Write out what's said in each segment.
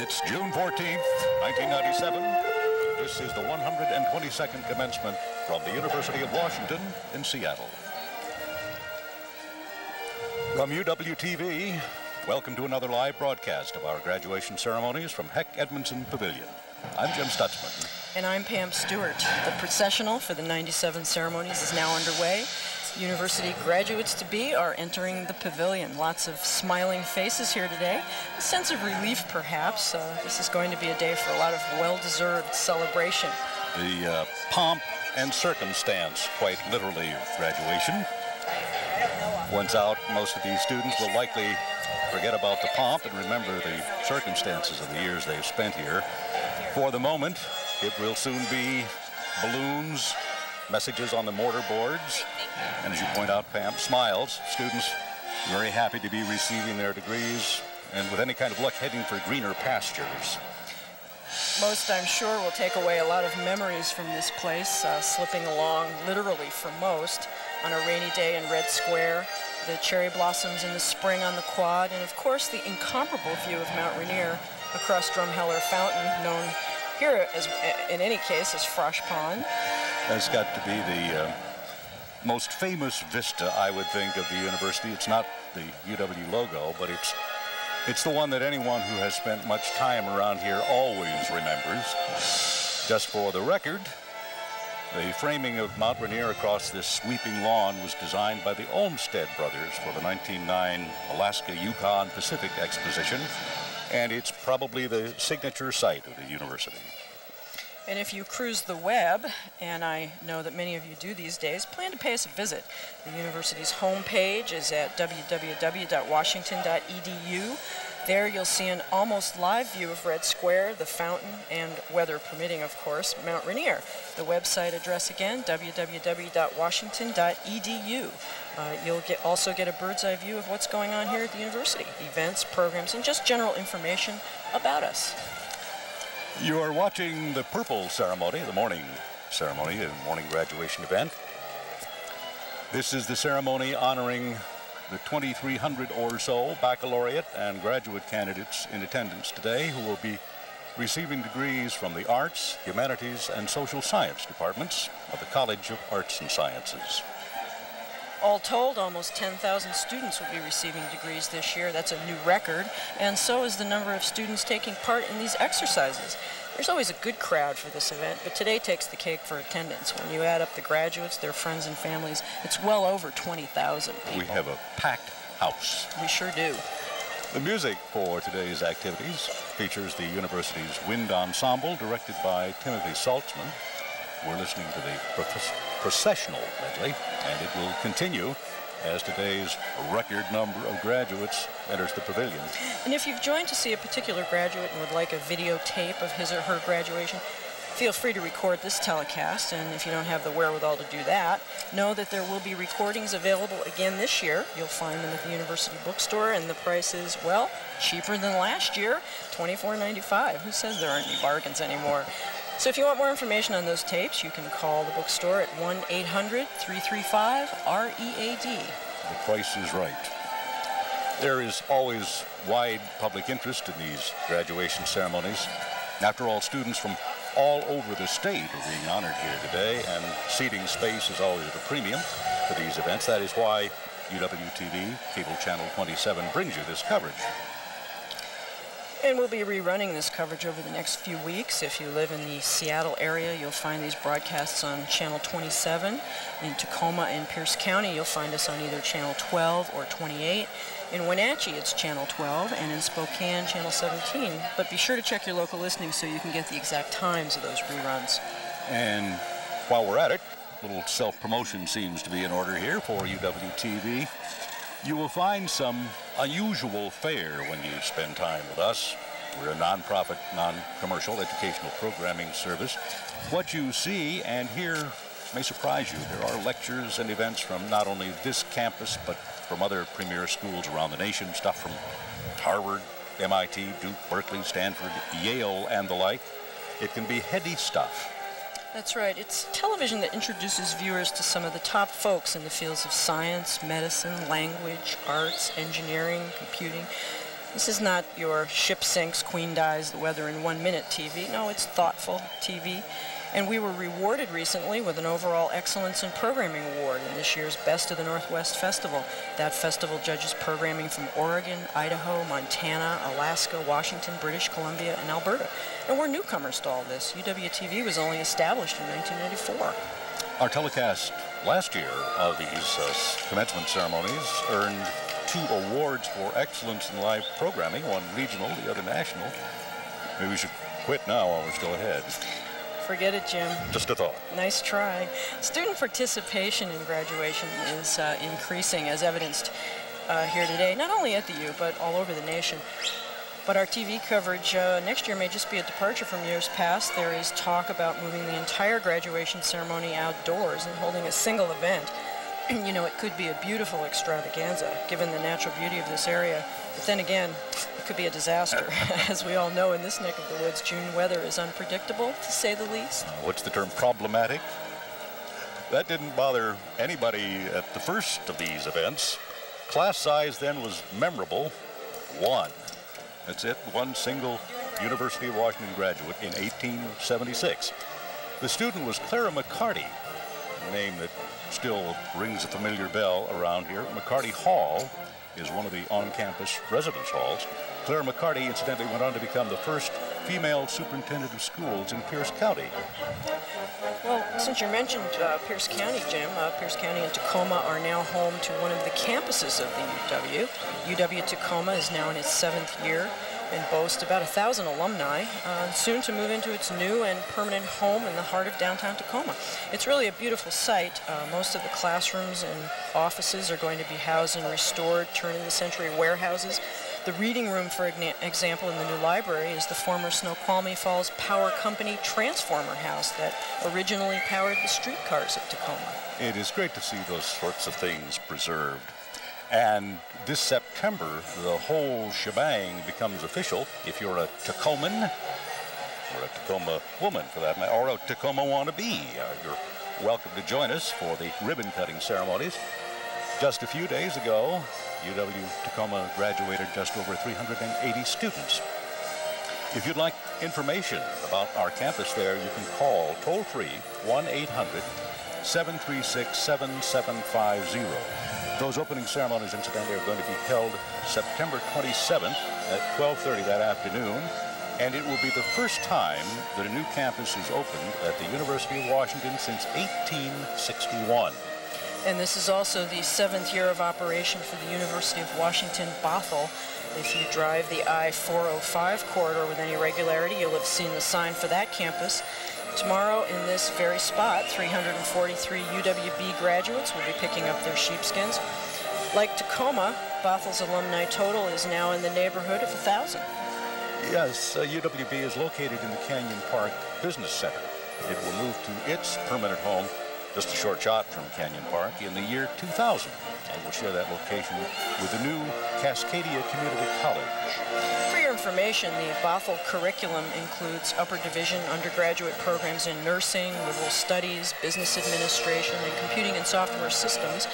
It's June 14th, 1997. This is the 122nd Commencement from the University of Washington in Seattle. From UWTV, welcome to another live broadcast of our graduation ceremonies from Heck Edmondson Pavilion. I'm Jim Stutzman. And I'm Pam Stewart. The processional for the 97 ceremonies is now underway. University graduates-to-be are entering the pavilion. Lots of smiling faces here today. A sense of relief, perhaps. This is going to be a day for a lot of well-deserved celebration. The pomp and circumstance, quite literally, of graduation. Once out, most of these students will likely forget about the pomp and remember the circumstances of the years they've spent here. For the moment, it will soon be balloons, messages on the mortar boards, and as you point out, Pam, smiles. Students very happy to be receiving their degrees and with any kind of luck heading for greener pastures. Most, I'm sure, will take away a lot of memories from this place, slipping along, literally for most, on a rainy day in Red Square, the cherry blossoms in the spring on the quad, and of course the incomparable view of Mount Rainier across Drumheller Fountain, known here as, in any case, as Frosh Pond. That's got to be the most famous vista, I would think, of the university. It's not the UW logo, but it's the one that anyone who has spent much time around here always remembers. Just for the record, the framing of Mount Rainier across this sweeping lawn was designed by the Olmsted brothers for the 1909 Alaska, Yukon Pacific Exposition, and it's probably the signature site of the university. And if you cruise the web, and I know that many of you do these days, plan to pay us a visit. The university's homepage is at www.washington.edu. There you'll see an almost live view of Red Square, the fountain, and weather permitting, of course, Mount Rainier. The website address again, www.washington.edu. You'll also get a bird's eye view of what's going on here at the university, events, programs, and just general information about us. You are watching the purple ceremony, the morning ceremony, the morning graduation event. This is the ceremony honoring the 2,300 or so baccalaureate and graduate candidates in attendance today who will be receiving degrees from the Arts, Humanities, and Social Science departments of the College of Arts and Sciences. All told, almost 10,000 students will be receiving degrees this year. That's a new record, and so is the number of students taking part in these exercises. There's always a good crowd for this event, but today takes the cake for attendance. When you add up the graduates, their friends and families, it's well over 20,000 people. We have a packed house. We sure do. The music for today's activities features the university's wind ensemble, directed by Timothy Saltzman. We're listening to the processional medley, and it will continue as today's record number of graduates enters the pavilion. And if you've joined to see a particular graduate and would like a videotape of his or her graduation, feel free to record this telecast, and if you don't have the wherewithal to do that, know that there will be recordings available again this year. You'll find them at the university bookstore, and the price is, well, cheaper than last year, $24.95. Who says there aren't any bargains anymore? So if you want more information on those tapes, you can call the bookstore at 1-800-335-READ. The price is right. There is always wide public interest in these graduation ceremonies. After all, students from all over the state are being honored here today, and seating space is always at a premium for these events. That is why UWTV, Cable Channel 27, brings you this coverage. And we'll be rerunning this coverage over the next few weeks. If you live in the Seattle area, you'll find these broadcasts on Channel 27. In Tacoma and Pierce County, you'll find us on either Channel 12 or 28. In Wenatchee, it's Channel 12, and in Spokane, Channel 17. But be sure to check your local listening so you can get the exact times of those reruns. And while we're at it, a little self-promotion seems to be in order here for UWTV. You will find some unusual fare when you spend time with us. We're a non-profit, non-commercial educational programming service. What you see and hear may surprise you. There are lectures and events from not only this campus, but from other premier schools around the nation, stuff from Harvard, MIT, Duke, Berkeley, Stanford, Yale, and the like. It can be heady stuff. That's right. It's television that introduces viewers to some of the top folks in the fields of science, medicine, language, arts, engineering, computing. This is not your ship sinks, queen dies, the weather in 1 minute TV. No, it's thoughtful TV. And we were rewarded recently with an overall Excellence in Programming Award in this year's Best of the Northwest Festival. That festival judges programming from Oregon, Idaho, Montana, Alaska, Washington, British Columbia, and Alberta. And we're newcomers to all this. UWTV was only established in 1994. Our telecast last year of these commencement ceremonies earned 2 awards for excellence in live programming, one regional, the other national. Maybe we should quit now while we're still ahead. Forget it, Jim. Just a thought. Nice try. Student participation in graduation is increasing, as evidenced here today, not only at the U, but all over the nation. But our TV coverage next year may just be a departure from years past. There is talk about moving the entire graduation ceremony outdoors and holding a single event. You know, it could be a beautiful extravaganza, given the natural beauty of this area. But then again, it could be a disaster. As we all know, in this neck of the woods, June weather is unpredictable, to say the least. What's the term? Problematic? That didn't bother anybody at the first of these events. Class size then was memorable. 1. That's it. 1 single University of Washington graduate in 1876. The student was Clara McCarty, a name that still rings a familiar bell around here. McCarty Hall is one of the on-campus residence halls. Clara McCarty, incidentally, went on to become the first female superintendent of schools in Pierce County. Well, since you mentioned Pierce County, Jim, Pierce County and Tacoma are now home to one of the campuses of the UW. UW Tacoma is now in its 7th year and boasts about 1,000 alumni, soon to move into its new and permanent home in the heart of downtown Tacoma. It's really a beautiful site. Most of the classrooms and offices are going to be housed in restored turn-of-the-century warehouses. The reading room, for example, in the new library is the former Snoqualmie Falls Power Company transformer house that originally powered the streetcars of Tacoma. It is great to see those sorts of things preserved. And this September, the whole shebang becomes official. If you're a Tacoman, or a Tacoma woman for that matter, or a Tacoma wannabe, you're welcome to join us for the ribbon-cutting ceremonies. Just a few days ago, UW-Tacoma graduated just over 380 students. If you'd like information about our campus there, you can call toll-free 1-800-736-7750. Those opening ceremonies, incidentally, are going to be held September 27th at 12:30 that afternoon, and it will be the first time that a new campus is opened at the University of Washington since 1861. And this is also the 7th year of operation for the University of Washington Bothell. If you drive the I-405 corridor with any regularity, you'll have seen the sign for that campus. Tomorrow, in this very spot, 343 UWB graduates will be picking up their sheepskins. Like Tacoma, Bothell's alumni total is now in the neighborhood of 1,000. Yes, UWB is located in the Canyon Park Business Center. It will move to its permanent home just a short shot from Canyon Park in the year 2000. And we'll share that location with the new Cascadia Community College. For your information, the Bothell curriculum includes upper division undergraduate programs in nursing, liberal studies, business administration, and computing and software systems.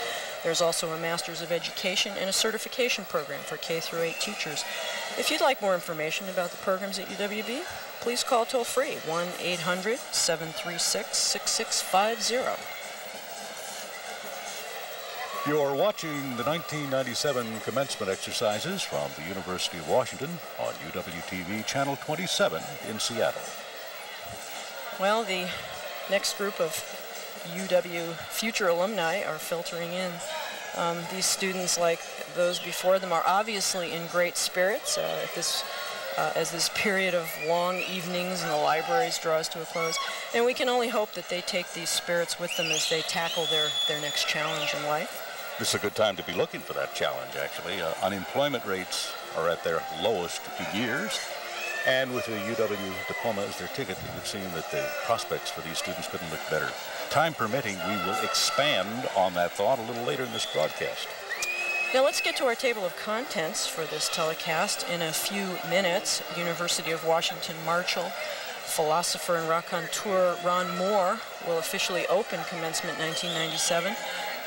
There's also a Master's of Education and a certification program for K-8 teachers. If you'd like more information about the programs at UWB, please call toll-free 1-800-736-6650. You're watching the 1997 commencement exercises from the University of Washington on UWTV Channel 27 in Seattle. Well, the next group of UW future alumni are filtering in. These students, like those before them, are obviously in great spirits as this period of long evenings in the libraries draws to a close. And we can only hope that they take these spirits with them as they tackle their next challenge in life. This is a good time to be looking for that challenge, actually. Unemployment rates are at their lowest in years. And with the UW diploma as their ticket, it would seem that the prospects for these students couldn't look better. Time permitting, we will expand on that thought a little later in this broadcast. Now let's get to our table of contents for this telecast. In a few minutes, University of Washington Marshall philosopher and raconteur Ron Moore will officially open Commencement 1997.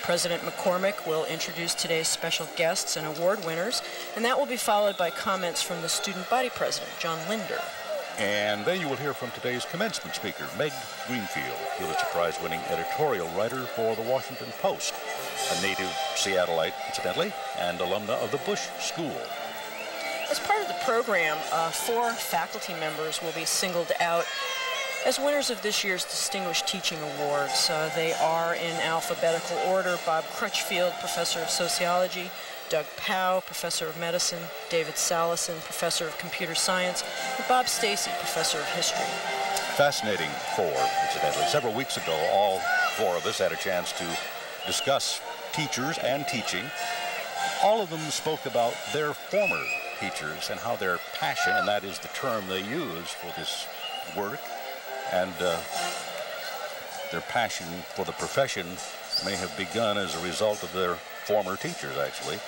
President McCormick will introduce today's special guests and award winners, and that will be followed by comments from the student body president, John Linder. And then you will hear from today's commencement speaker, Meg Greenfield, Pulitzer Prize-winning editorial writer for the Washington Post, a native Seattleite, incidentally, and alumna of the Bush School. As part of the program, 4 faculty members will be singled out as winners of this year's Distinguished Teaching Awards. They are in alphabetical order: Bob Crutchfield, Professor of Sociology; Doug Powell, Professor of Medicine; David Salison, Professor of Computer Science; and Bob Stacy, Professor of History. Fascinating 4, incidentally. Several weeks ago, all 4 of us had a chance to discuss teachers and teaching. All of them spoke about their former teachers and how their passion, and that is the term they use for this work, and their passion for the profession may have begun as a result of their former teachers, actually.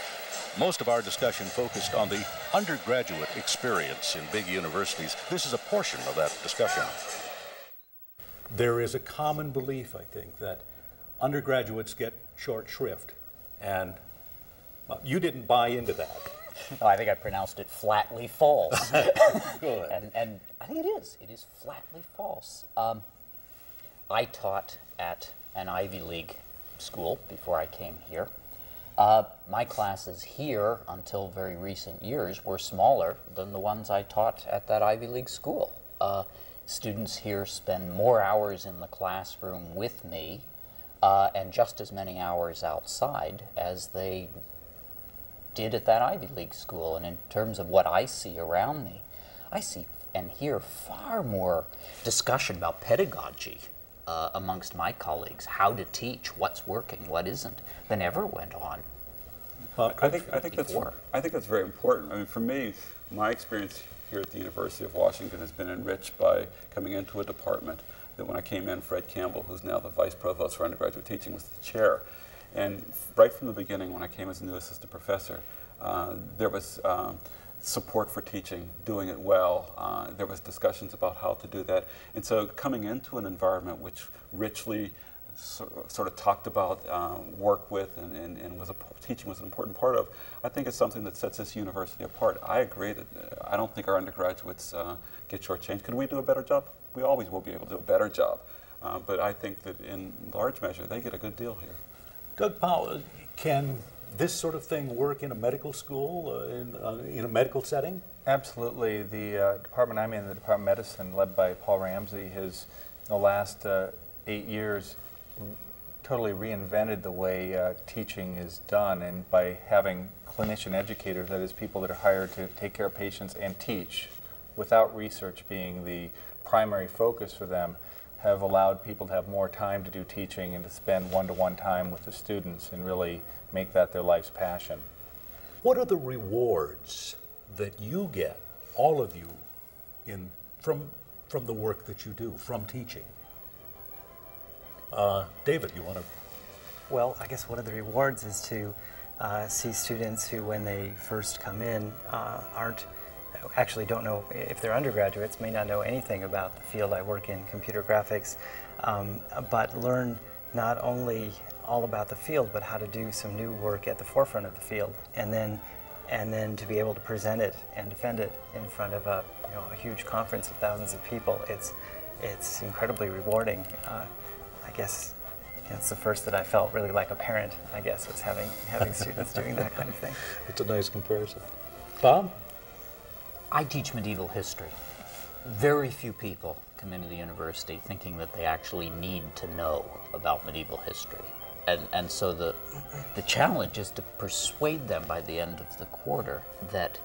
Most of our discussion focused on the undergraduate experience in big universities. This is a portion of that discussion. There is a common belief, I think, that undergraduates get short shrift, and you didn't buy into that. No, I think I pronounced it flatly false. Good. And I think it is. It is flatly false. I taught at an Ivy League school before I came here. My classes here, until very recent years, were smaller than the ones I taught at that Ivy League school. Students here spend more hours in the classroom with me and just as many hours outside as they did at that Ivy League school. And in terms of what I see around me, I see and hear far more discussion about pedagogy amongst my colleagues, how to teach, what's working, what isn't, than ever went on. I think that's very important. I mean, for me, my experience here at the University of Washington has been enriched by coming into a department that when I came in, Fred Campbell, who's now the Vice Provost for Undergraduate Teaching, was the chair. And right from the beginning, when I came as a new assistant professor, there was support for teaching, doing it well. There was discussions about how to do that. And so coming into an environment which richly sort of talked about work with and teaching was an important part of, I think it's something that sets this university apart. I agree that I don't think our undergraduates get shortchanged. Could we do a better job? We always will be able to do a better job. But I think that in large measure, they get a good deal here. Doug Powell, can this sort of thing work in a medical school, in a medical setting? Absolutely. The department I'm in, the Department of Medicine, led by Paul Ramsey, has, in the last 8 years, totally reinvented the way teaching is done, and by having clinician educators, that is people that are hired to take care of patients and teach, without research being the primary focus for them, have allowed people to have more time to do teaching and to spend one-to-one time with the students and really make that their life's passion. What are the rewards that you get, all of you, from the work that you do, from teaching? David, you want to? Well, I guess one of the rewards is to see students who, when they first come in, actually don't know, if they're undergraduates, may not know anything about the field I work in, computer graphics, but learn not only all about the field, but how to do some new work at the forefront of the field, and then to be able to present it and defend it in front of a huge conference of thousands of people. It's incredibly rewarding. I guess it's the first that I felt really like a parent, I guess, was having students doing that kind of thing. It's a nice comparison. Bob? I teach medieval history. Very few people come into the university thinking that they actually need to know about medieval history. And so the challenge is to persuade them by the end of the quarter that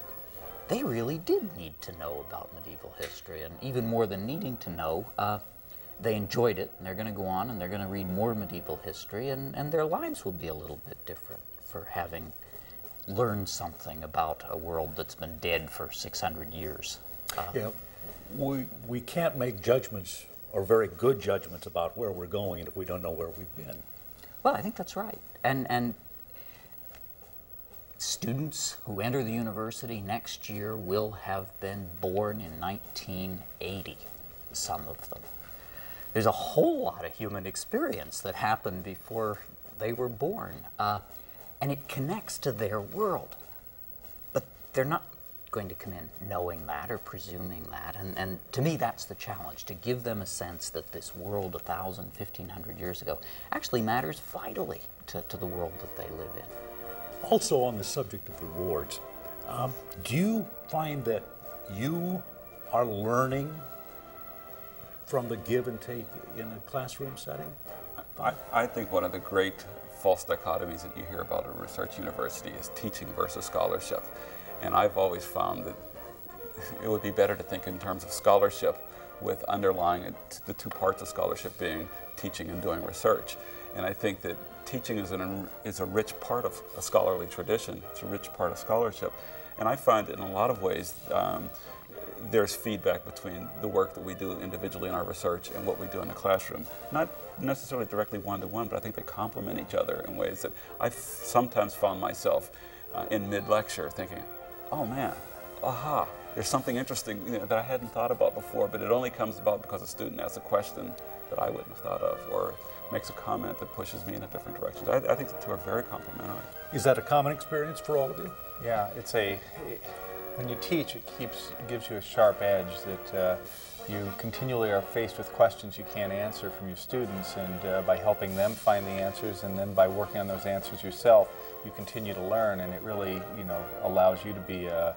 they really did need to know about medieval history. And even more than needing to know, they enjoyed it, and they're going to go on and they're going to read more medieval history, and their lives will be a little bit different for having learned something about a world that's been dead for 600 years. Yeah, we can't make judgments, or very good judgments, about where we're going if we don't know where we've been. Well, I think that's right. And students who enter the university next year will have been born in 1980, some of them. There's a whole lot of human experience that happened before They were born. And it connects to their world. But they're not going to come in knowing that or presuming that. And to me, that's the challenge, to give them a sense that this world 1,000, 1,500 years ago actually matters vitally to the world that they live in. Also on the subject of rewards, do you find that you are learning from the give and take in a classroom setting? I think one of the great false dichotomies that you hear about a research university is teaching versus scholarship. And I've always found that it would be better to think in terms of scholarship, with underlying it, the two parts of scholarship being teaching and doing research. And I think that teaching is a rich part of a scholarly tradition. It's a rich part of scholarship. And I find that in a lot of ways, there's feedback between the work that we do individually in our research and what we do in the classroom. Not necessarily directly one-to-one, but I think they complement each other in ways that I've sometimes found myself in mid-lecture thinking, oh man, aha, there's something interesting, you know, that I hadn't thought about before, but it only comes about because a student asks a question that I wouldn't have thought of, or makes a comment that pushes me in a different direction. I think the two are very complementary. Is that a common experience for all of you? Yeah, when you teach, it gives you a sharp edge that you continually are faced with questions you can't answer from your students, and by helping them find the answers, and then by working on those answers yourself, you continue to learn, and it really, allows you to be a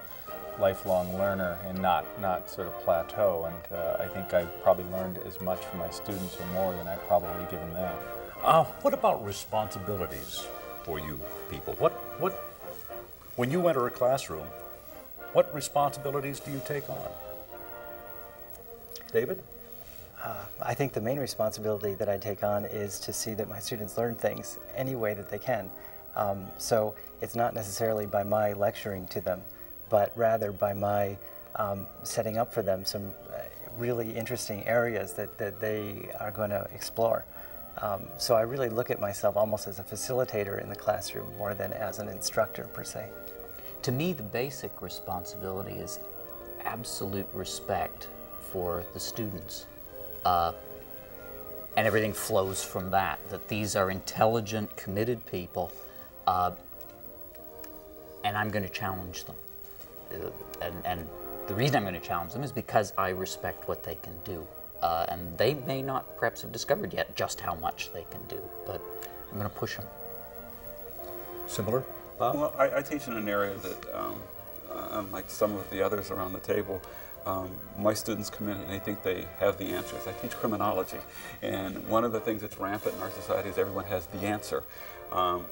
lifelong learner and not sort of plateau. And I think I've probably learned as much from my students or more than I've probably given them. What about responsibilities for you people? When you enter a classroom, what responsibilities do you take on? David? I think the main responsibility that I take on is to see that my students learn things any way that they can. So it's not necessarily by my lecturing to them, but rather by my setting up for them some really interesting areas that they are going to explore. So I really look at myself almost as a facilitator in the classroom more than as an instructor per se. To me, the basic responsibility is absolute respect for the students. And everything flows from that these are intelligent, committed people, and I'm going to challenge them. And the reason I'm going to challenge them is because I respect what they can do. And they may not perhaps have discovered yet just how much they can do, but I'm going to push them. Similar? Well, I teach in an area that, unlike some of the others around the table, my students come in and they think they have the answers. I teach criminology, and one of the things that's rampant in our society is everyone has the answer.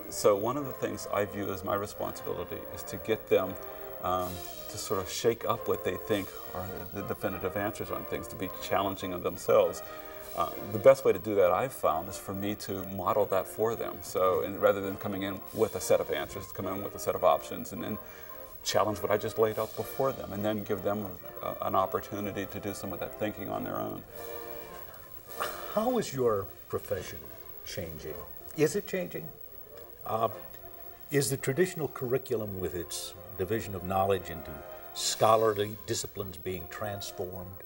So one of the things I view as my responsibility is to get them to sort of shake up what they think are the definitive answers on things, to be challenging of themselves. The best way to do that, I've found, is for me to model that for them. So rather than coming in with a set of answers, come in with a set of options and then challenge what I just laid out before them, and then give them an opportunity to do some of that thinking on their own. How is your profession changing? Is it changing? Is the traditional curriculum with its division of knowledge into scholarly disciplines being transformed?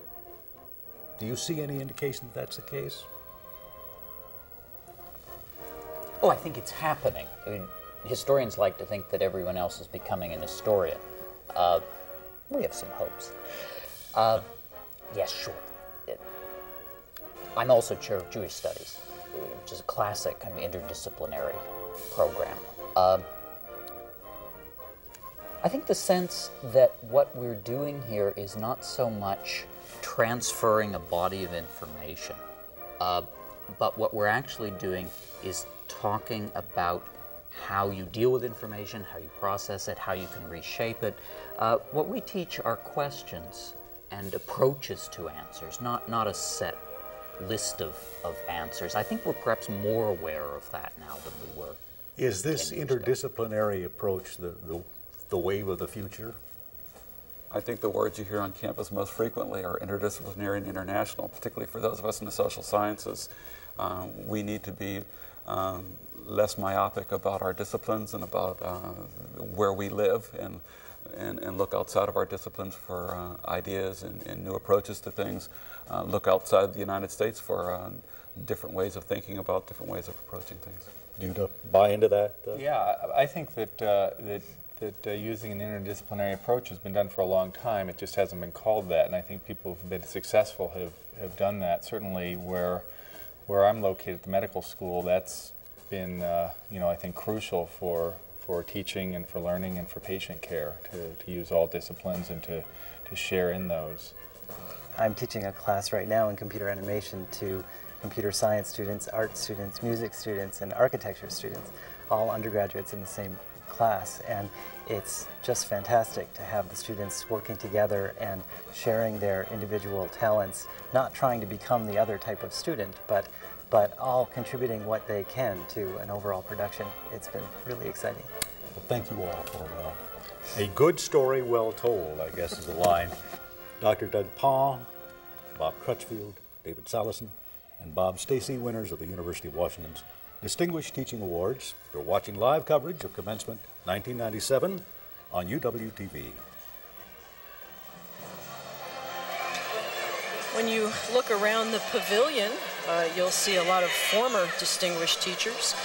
Do you see any indication that that's the case? Oh, I think it's happening. I mean, historians like to think that everyone else is becoming an historian. We have some hopes. Yes, sure. I'm also chair of Jewish Studies, which is a classic kind of interdisciplinary program. I think the sense that what we're doing here is not so much transferring a body of information, but what we're actually doing is talking about how you deal with information, how you process it, how you can reshape it. What we teach are questions and approaches to answers, not a set list of answers. I think we're perhaps more aware of that now than we were. Is this interdisciplinary approach the wave of the future? I think the words you hear on campus most frequently are interdisciplinary and international, particularly for those of us in the social sciences. We need to be less myopic about our disciplines and about where we live, and look outside of our disciplines for ideas and new approaches to things. Look outside the United States for different ways of thinking about different ways of approaching things. you to buy into that? Yeah, I think that using an interdisciplinary approach has been done for a long time. It just hasn't been called that, and I think people who've been successful have done that. Certainly where I'm located at the medical school, that's been, I think crucial for teaching and for learning and for patient care, to use all disciplines and to share in those. I'm teaching a class right now in computer animation to computer science students, art students, music students, and architecture students, all undergraduates in the same class, and it's just fantastic to have the students working together and sharing their individual talents, not trying to become the other type of student, but all contributing what they can to an overall production. It's been really exciting. Well, thank you all for a good story well told, I guess is the line. Dr. Doug Pong, Bob Crutchfield, David Salison, and Bob Stacy, winners of the University of Washington's Distinguished Teaching Awards. You're watching live coverage of Commencement 1997 on UWTV. When you look around the pavilion, you'll see a lot of former distinguished teachers,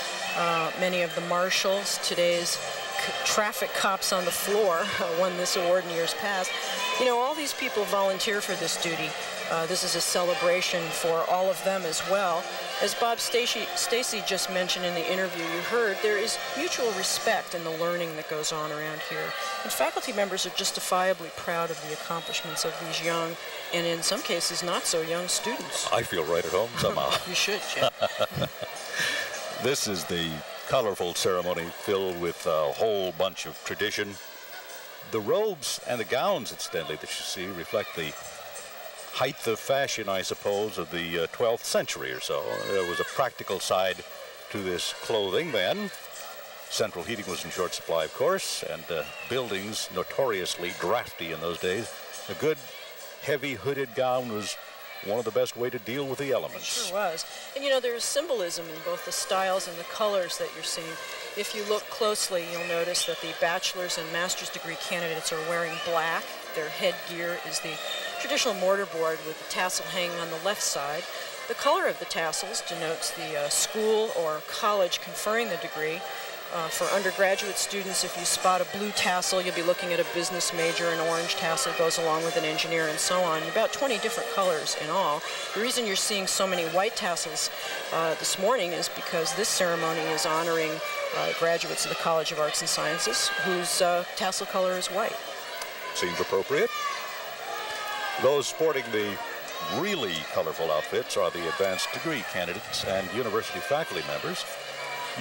many of the marshals, today's traffic cops on the floor, won this award in years past. You know, all these people volunteer for this duty. This is a celebration for all of them as well. As Bob Stacy just mentioned in the interview you heard, there is mutual respect in the learning that goes on around here. And faculty members are justifiably proud of the accomplishments of these young, and in some cases not so young, students. I feel right at home somehow. You should, Jim. This is the colorful ceremony filled with a whole bunch of tradition. The robes and the gowns, incidentally, that you see reflect the height of fashion, I suppose, of the 12th century or so. There was a practical side to this clothing then. Central heating was in short supply, of course, and buildings notoriously drafty in those days. A good, heavy hooded gown was one of the best way to deal with the elements. It sure was. And you know, there's symbolism in both the styles and the colors that you're seeing. If you look closely, you'll notice that the bachelor's and master's degree candidates are wearing black. Their headgear is the traditional mortarboard with the tassel hanging on the left side. The color of the tassels denotes the school or college conferring the degree. For undergraduate students, if you spot a blue tassel, you'll be looking at a business major. An orange tassel goes along with an engineer, and so on. About 20 different colors in all. The reason you're seeing so many white tassels this morning is because this ceremony is honoring graduates of the College of Arts and Sciences whose tassel color is white. Seems appropriate. Those sporting the really colorful outfits are the advanced degree candidates and university faculty members.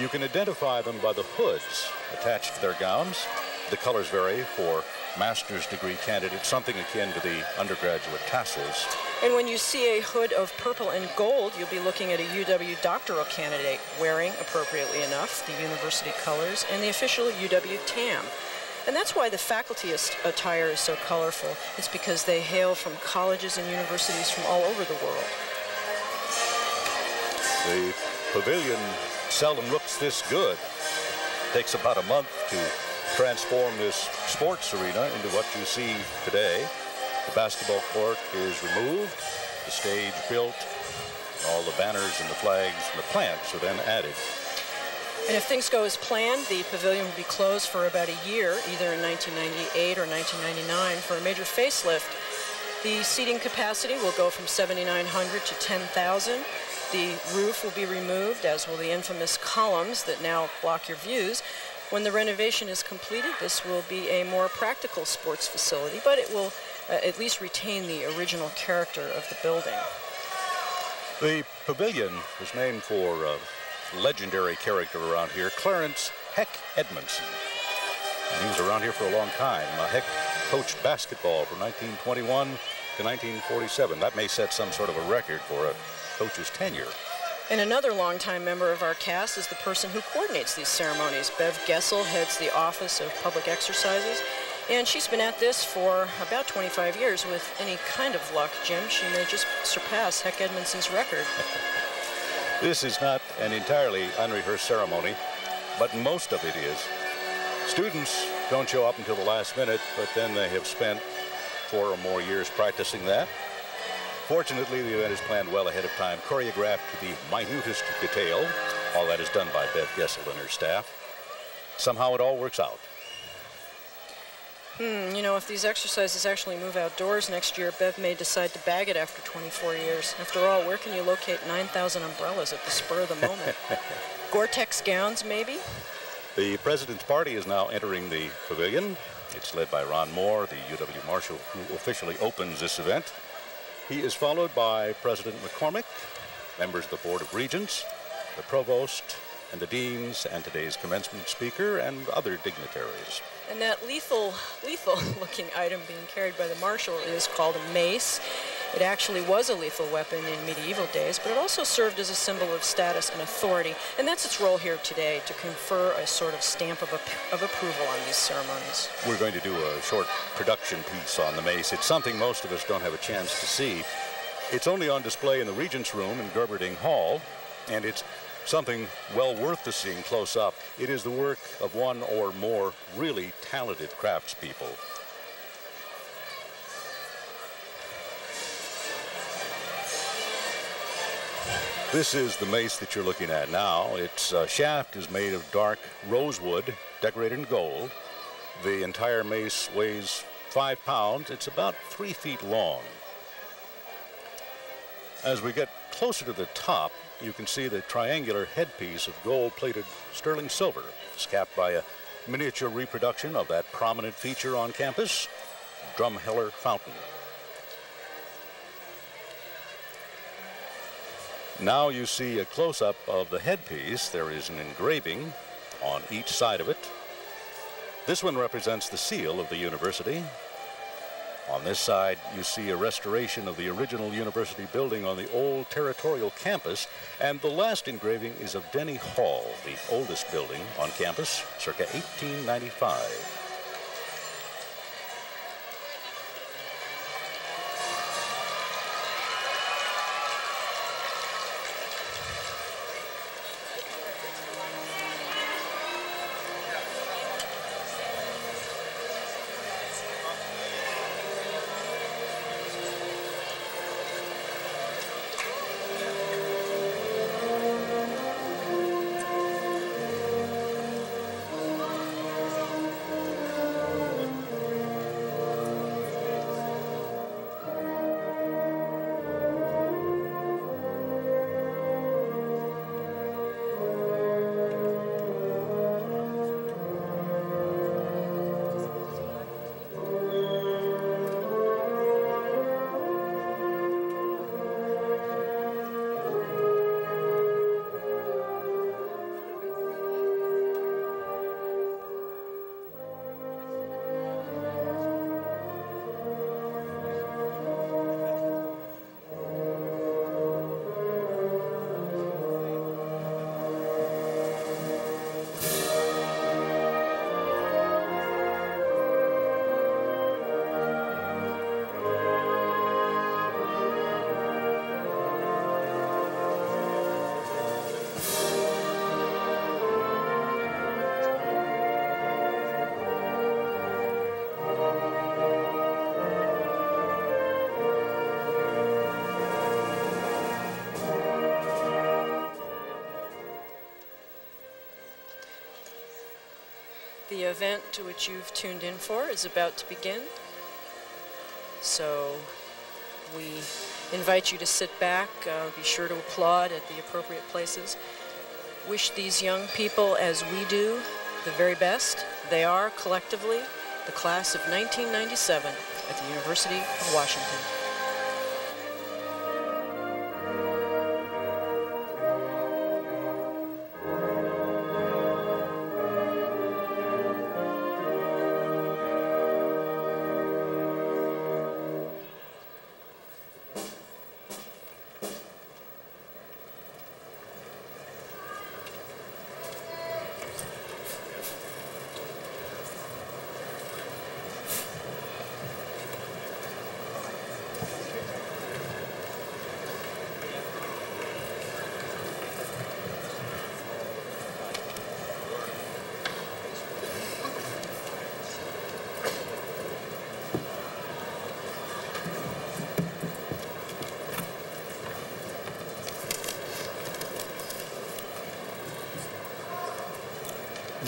You can identify them by the hoods attached to their gowns. The colors vary for master's degree candidates, something akin to the undergraduate tassels. And when you see a hood of purple and gold, you'll be looking at a UW doctoral candidate wearing, appropriately enough, the university colors and the official UW tam. And that's why the faculty attire is so colorful. It's because they hail from colleges and universities from all over the world. The pavilion seldom looks this good. It takes about a month to transform this sports arena into what you see today. The basketball court is removed, the stage built, all the banners and the flags and the plants are then added. And if things go as planned, the pavilion will be closed for about a year, either in 1998 or 1999, for a major facelift. The seating capacity will go from 7,900 to 10,000. The roof will be removed, as will the infamous columns that now block your views. When the renovation is completed, this will be a more practical sports facility, but it will at least retain the original character of the building. The pavilion was named for a legendary character around here, Clarence Heck Edmondson. And he was around here for a long time. Heck coached basketball from 1921 to 1947. That may set some sort of a record for a coach's tenure. And another longtime member of our cast is the person who coordinates these ceremonies. Bev Gessel heads the Office of Public Exercises, and she's been at this for about 25 years. With any kind of luck, Jim, she may just surpass Heck Edmondson's record. This is not an entirely unrehearsed ceremony, but most of it is. Students don't show up until the last minute, but then they have spent 4 or more years practicing that. Fortunately, the event is planned well ahead of time, choreographed to the minutest detail. All that is done by Bev Gessel and her staff. Somehow it all works out. You know, if these exercises actually move outdoors next year, Bev may decide to bag it after 24 years. After all, where can you locate 9,000 umbrellas at the spur of the moment? Gore-Tex gowns, maybe? The President's Party is now entering the pavilion. It's led by Ron Moore, the UW Marshal, who officially opens this event. He is followed by President McCormick, members of the Board of Regents, the Provost, and the Deans, and today's commencement speaker, and other dignitaries. And that lethal-looking item being carried by the Marshal is called a mace. It actually was a lethal weapon in medieval days, but it also served as a symbol of status and authority. And that's its role here today, to confer a sort of stamp of approval on these ceremonies. We're going to do a short production piece on the mace. It's something most of us don't have a chance to see. It's only on display in the Regents' Room in Gerberding Hall, and it's something well worth the seeing close up. It is the work of one or more really talented craftspeople. This is the mace that you're looking at now. Its shaft is made of dark rosewood, decorated in gold. The entire mace weighs 5 pounds. It's about 3 feet long. As we get closer to the top, you can see the triangular headpiece of gold-plated sterling silver. It's capped by a miniature reproduction of that prominent feature on campus, Drumheller Fountain. Now you see a close-up of the headpiece. There is an engraving on each side of it. This one represents the seal of the university. On this side, you see a restoration of the original university building on the old territorial campus, and the last engraving is of Denny Hall, the oldest building on campus, circa 1895. The event to which you've tuned in for is about to begin. So we invite you to sit back, be sure to applaud at the appropriate places. Wish these young people, as we do, the very best. They are, collectively, the class of 1997 at the University of Washington.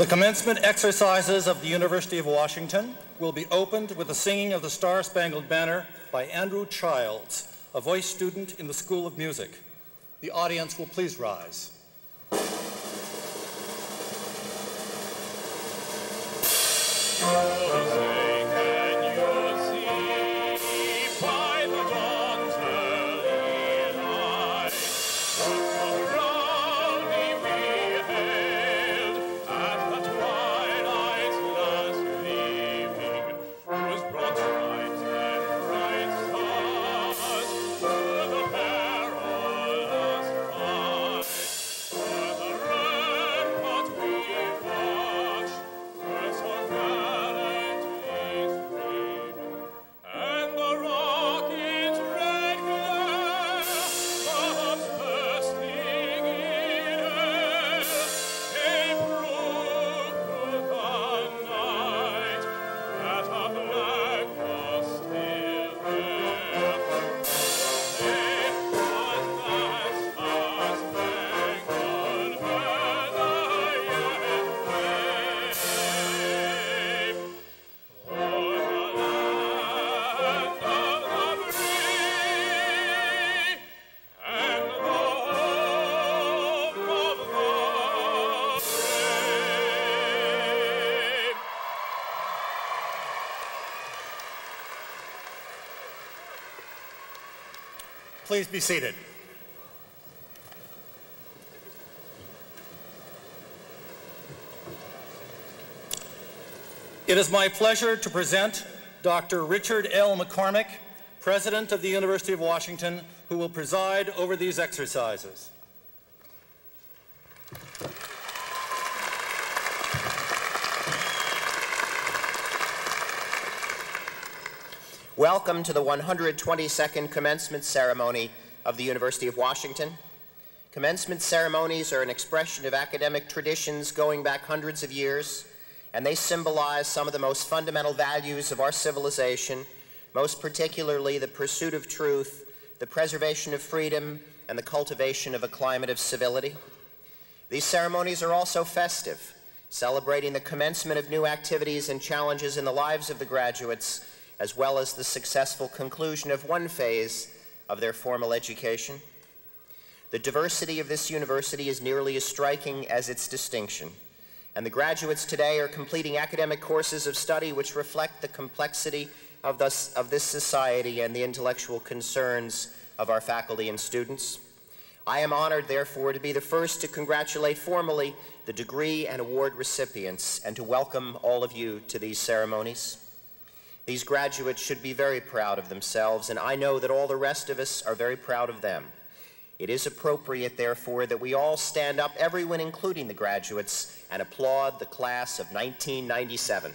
The commencement exercises of the University of Washington will be opened with the singing of the Star-Spangled Banner by Andrew Childs, a voice student in the School of Music. The audience will please rise. Please be seated. It is my pleasure to present Dr. Richard L. McCormick, President of the University of Washington, who will preside over these exercises. Welcome to the 122nd Commencement Ceremony of the University of Washington. Commencement ceremonies are an expression of academic traditions going back hundreds of years, and they symbolize some of the most fundamental values of our civilization, most particularly the pursuit of truth, the preservation of freedom, and the cultivation of a climate of civility. These ceremonies are also festive, celebrating the commencement of new activities and challenges in the lives of the graduates, as well as the successful conclusion of one phase of their formal education. The diversity of this university is nearly as striking as its distinction, and the graduates today are completing academic courses of study which reflect the complexity of this society and the intellectual concerns of our faculty and students. I am honored, therefore, to be the first to congratulate formally the degree and award recipients and to welcome all of you to these ceremonies. These graduates should be very proud of themselves, and I know that all the rest of us are very proud of them. It is appropriate, therefore, that we all stand up, everyone including the graduates, and applaud the class of 1997.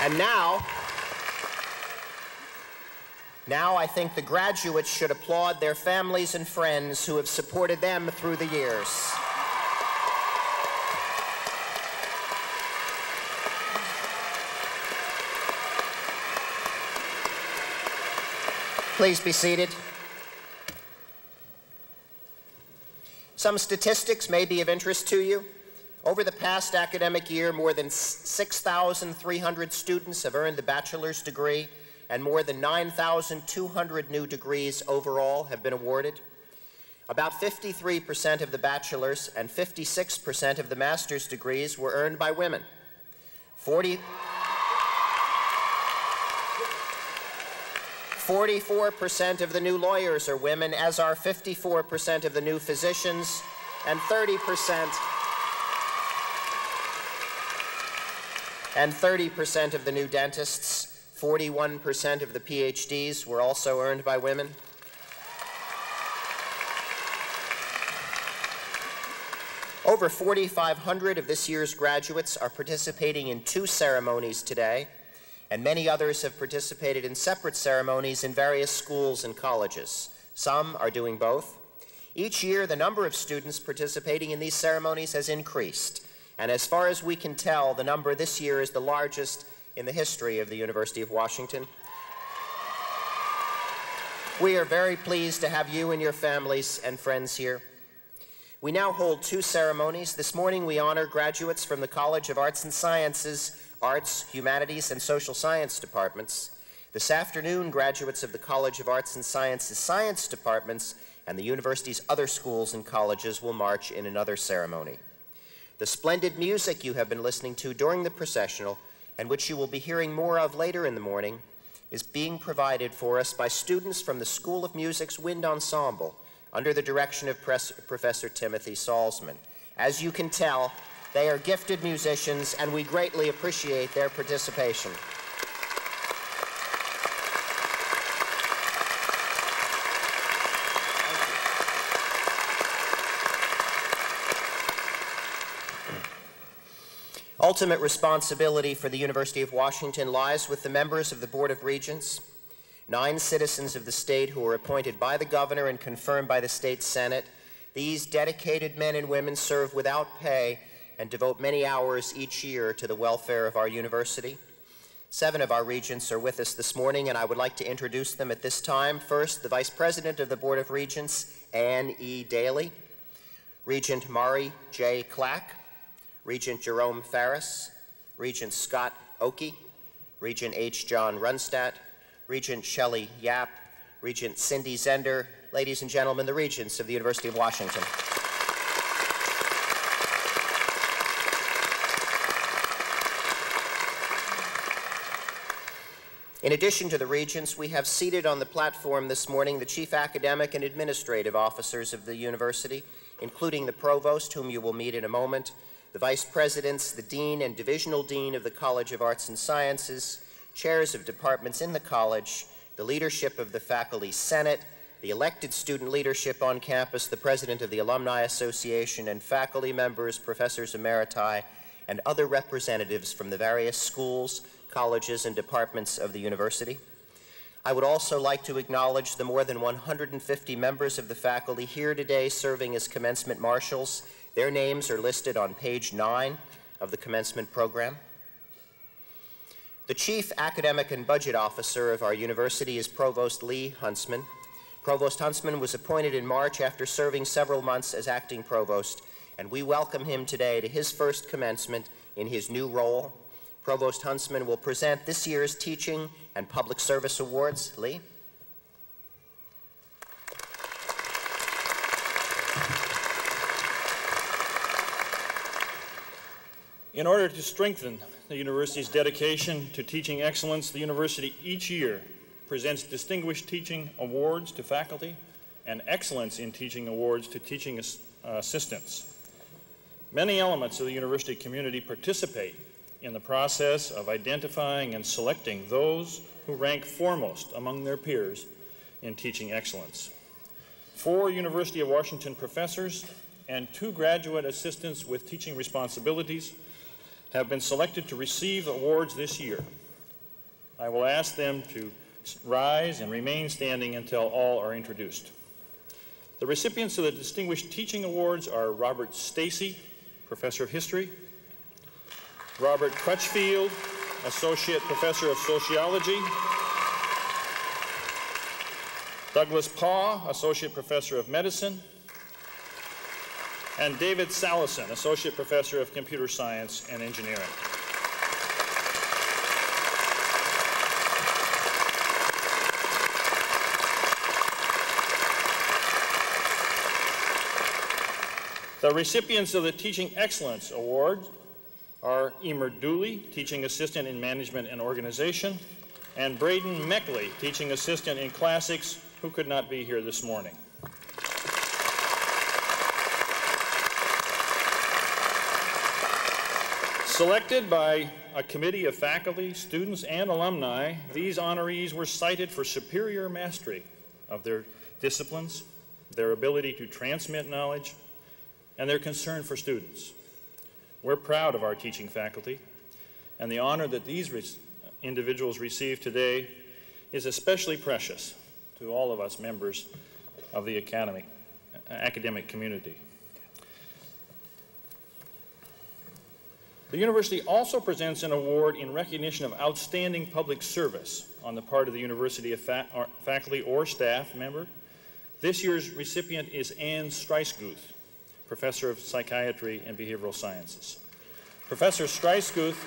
And now I think the graduates should applaud their families and friends who have supported them through the years. Please be seated. Some statistics may be of interest to you. Over the past academic year, more than 6,300 students have earned the bachelor's degree, and more than 9,200 new degrees overall have been awarded. About 53% of the bachelor's and 56% of the master's degrees were earned by women. 44% of the new lawyers are women, as are 54% of the new physicians, and 30% of the new dentists. 41% of the PhDs were also earned by women. Over 4,500 of this year's graduates are participating in 2 ceremonies today, and many others have participated in separate ceremonies in various schools and colleges. Some are doing both. Each year, the number of students participating in these ceremonies has increased, and as far as we can tell, the number this year is the largest in the history of the University of Washington. We are very pleased to have you and your families and friends here. We now hold two ceremonies. This morning we honor graduates from the College of Arts and Sciences, Arts, Humanities, and Social Science departments. This afternoon, graduates of the College of Arts and Sciences Science departments and the university's other schools and colleges will march in another ceremony. The splendid music you have been listening to during the processional, and which you will be hearing more of later in the morning, is being provided for us by students from the School of Music's Wind Ensemble under the direction of Professor Timothy Salzman. As you can tell, they are gifted musicians, and we greatly appreciate their participation. Ultimate responsibility for the University of Washington lies with the members of the Board of Regents, 9 citizens of the state who are appointed by the governor and confirmed by the state Senate. These dedicated men and women serve without pay and devote many hours each year to the welfare of our university. 7 of our regents are with us this morning, and I would like to introduce them at this time. First, the Vice President of the Board of Regents, Ann E. Daly, Regent Mari J. Clack, Regent Jerome Farris, Regent Scott Oakey, Regent H. John Runstadt, Regent Shelley Yap, Regent Cindy Zender, ladies and gentlemen, the Regents of the University of Washington. In addition to the Regents, we have seated on the platform this morning the Chief Academic and Administrative Officers of the University, including the Provost, whom you will meet in a moment, the Vice Presidents, the Dean and Divisional Dean of the College of Arts and Sciences, chairs of departments in the college, the leadership of the Faculty Senate, the elected student leadership on campus, the President of the Alumni Association, and faculty members, professors emeriti, and other representatives from the various schools, colleges, and departments of the university. I would also like to acknowledge the more than 150 members of the faculty here today serving as commencement marshals. Their names are listed on page 9 of the commencement program. The Chief Academic and Budget Officer of our university is Provost Lee Huntsman. Provost Huntsman was appointed in March after serving several months as acting provost, and we welcome him today to his first commencement in his new role. Provost Huntsman will present this year's Teaching and Public Service Awards. Lee? In order to strengthen the university's dedication to teaching excellence, the university each year presents Distinguished Teaching Awards to faculty and Excellence in Teaching Awards to teaching assistants. Many elements of the university community participate in the process of identifying and selecting those who rank foremost among their peers in teaching excellence. 4 University of Washington professors and 2 graduate assistants with teaching responsibilities have been selected to receive awards this year. I will ask them to rise and remain standing until all are introduced. The recipients of the Distinguished Teaching Awards are Robert Stacy, Professor of History, Robert Crutchfield, Associate Professor of Sociology, Douglas Paugh, Associate Professor of Medicine, and David Salison, Associate Professor of Computer Science and Engineering. The recipients of the Teaching Excellence Award are Emer Dooley, Teaching Assistant in Management and Organization, and Braden Meckley, Teaching Assistant in Classics, who could not be here this morning. Selected by a committee of faculty, students, and alumni, these honorees were cited for superior mastery of their disciplines, their ability to transmit knowledge, and their concern for students. We're proud of our teaching faculty and the honor that these individuals receive today is especially precious to all of us members of the academic community. The university also presents an award in recognition of outstanding public service on the part of the university of faculty or staff member. This year's recipient is Anne Streisguth, Professor of Psychiatry and Behavioral Sciences. Professor Streisguth,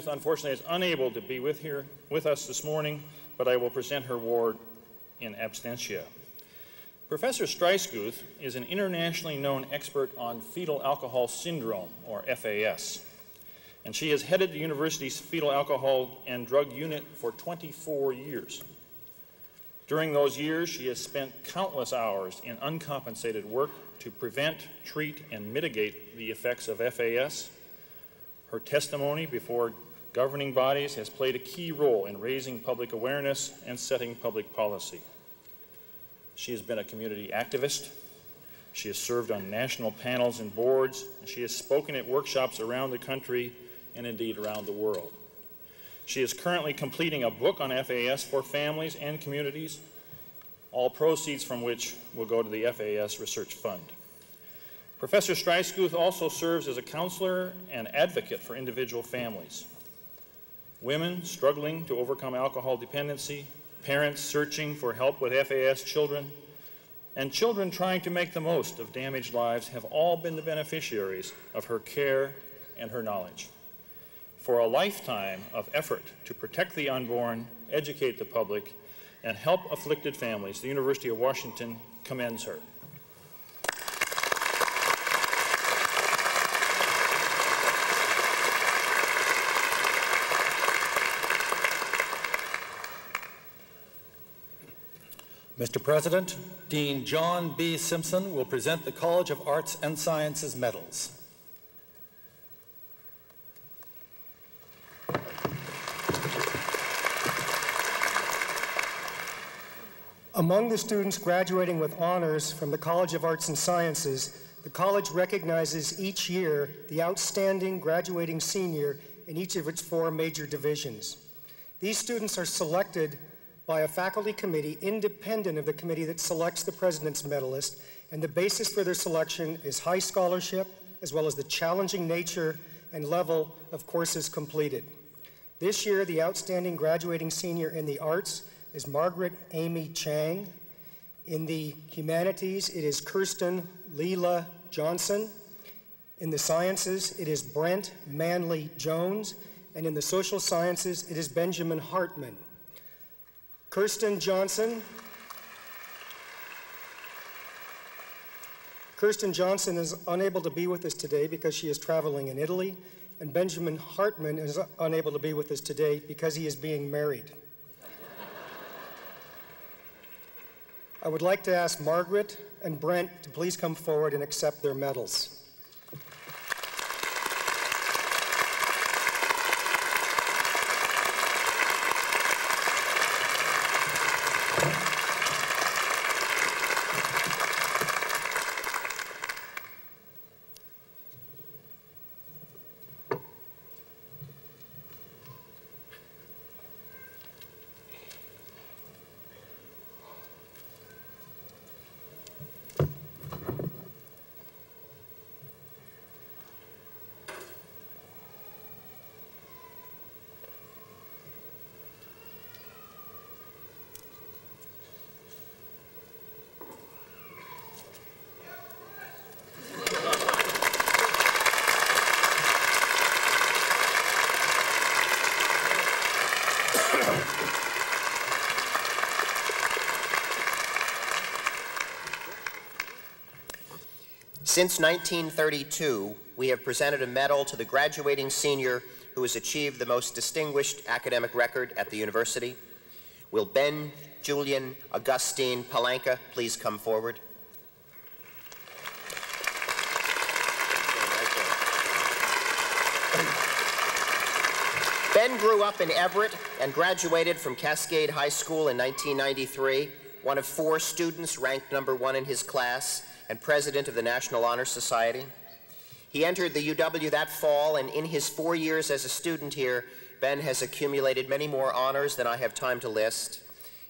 unfortunately, is unable to be with us this morning, but I will present her award in absentia. Professor Streisguth is an internationally known expert on fetal alcohol syndrome, or FAS, and she has headed the university's fetal alcohol and drug unit for 24 years. During those years, she has spent countless hours in uncompensated work to prevent, treat, and mitigate the effects of FAS. Her testimony before governing bodies has played a key role in raising public awareness and setting public policy. She has been a community activist. She has served on national panels and boards, and she has spoken at workshops around the country and indeed around the world. She is currently completing a book on FAS for families and communities, all proceeds from which will go to the FAS Research Fund. Professor Streisguth also serves as a counselor and advocate for individual families. Women struggling to overcome alcohol dependency, parents searching for help with FAS children, and children trying to make the most of damaged lives have all been the beneficiaries of her care and her knowledge. For a lifetime of effort to protect the unborn, educate the public, and help afflicted families, the University of Washington commends her. Mr. President, Dean John B. Simpson will present the College of Arts and Sciences medals. Among the students graduating with honors from the College of Arts and Sciences, the college recognizes each year the outstanding graduating senior in each of its 4 major divisions. These students are selected by a faculty committee independent of the committee that selects the president's medalist, and the basis for their selection is high scholarship, as well as the challenging nature and level of courses completed. This year, the outstanding graduating senior in the arts is Margaret Amy Chang. In the humanities, it is Kirsten Leela Johnson. In the sciences, it is Brent Manley Jones. And in the social sciences, it is Benjamin Hartman. Kirsten Johnson is unable to be with us today because she is traveling in Italy, and Benjamin Hartman is unable to be with us today because he is being married. I would like to ask Margaret and Brent to please come forward and accept their medals. Since 1932, we have presented a medal to the graduating senior who has achieved the most distinguished academic record at the university. Will Ben Julian Augustine Palanca please come forward? Ben grew up in Everett and graduated from Cascade High School in 1993, one of 4 students ranked #1 in his class and president of the National Honor Society. He entered the UW that fall, and in his 4 years as a student here, Ben has accumulated many more honors than I have time to list.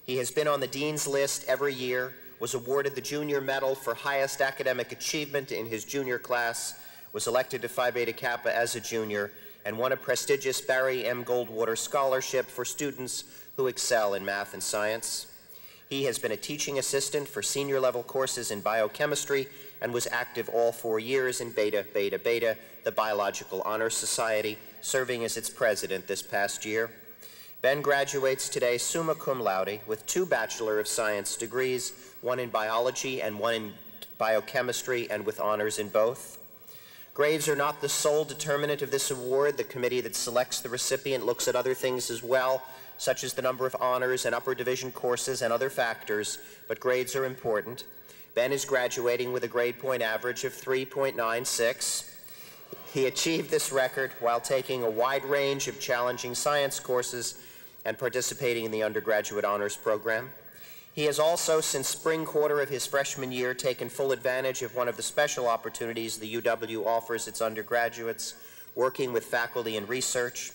He has been on the Dean's List every year, was awarded the Junior Medal for highest academic achievement in his junior class, was elected to Phi Beta Kappa as a junior, and won a prestigious Barry M. Goldwater Scholarship for students who excel in math and science. He has been a teaching assistant for senior level courses in biochemistry and was active all 4 years in Beta Beta Beta, the Biological Honor Society, serving as its president this past year. Ben graduates today summa cum laude with 2 Bachelor of Science degrees, one in biology and one in biochemistry, and with honors in both. Grades are not the sole determinant of this award. The committee that selects the recipient looks at other things as well, such as the number of honors and upper division courses and other factors, but grades are important. Ben is graduating with a grade point average of 3.96. He achieved this record while taking a wide range of challenging science courses and participating in the undergraduate honors program. He has also, since spring quarter of his freshman year, taken full advantage of one of the special opportunities the UW offers its undergraduates, working with faculty and research.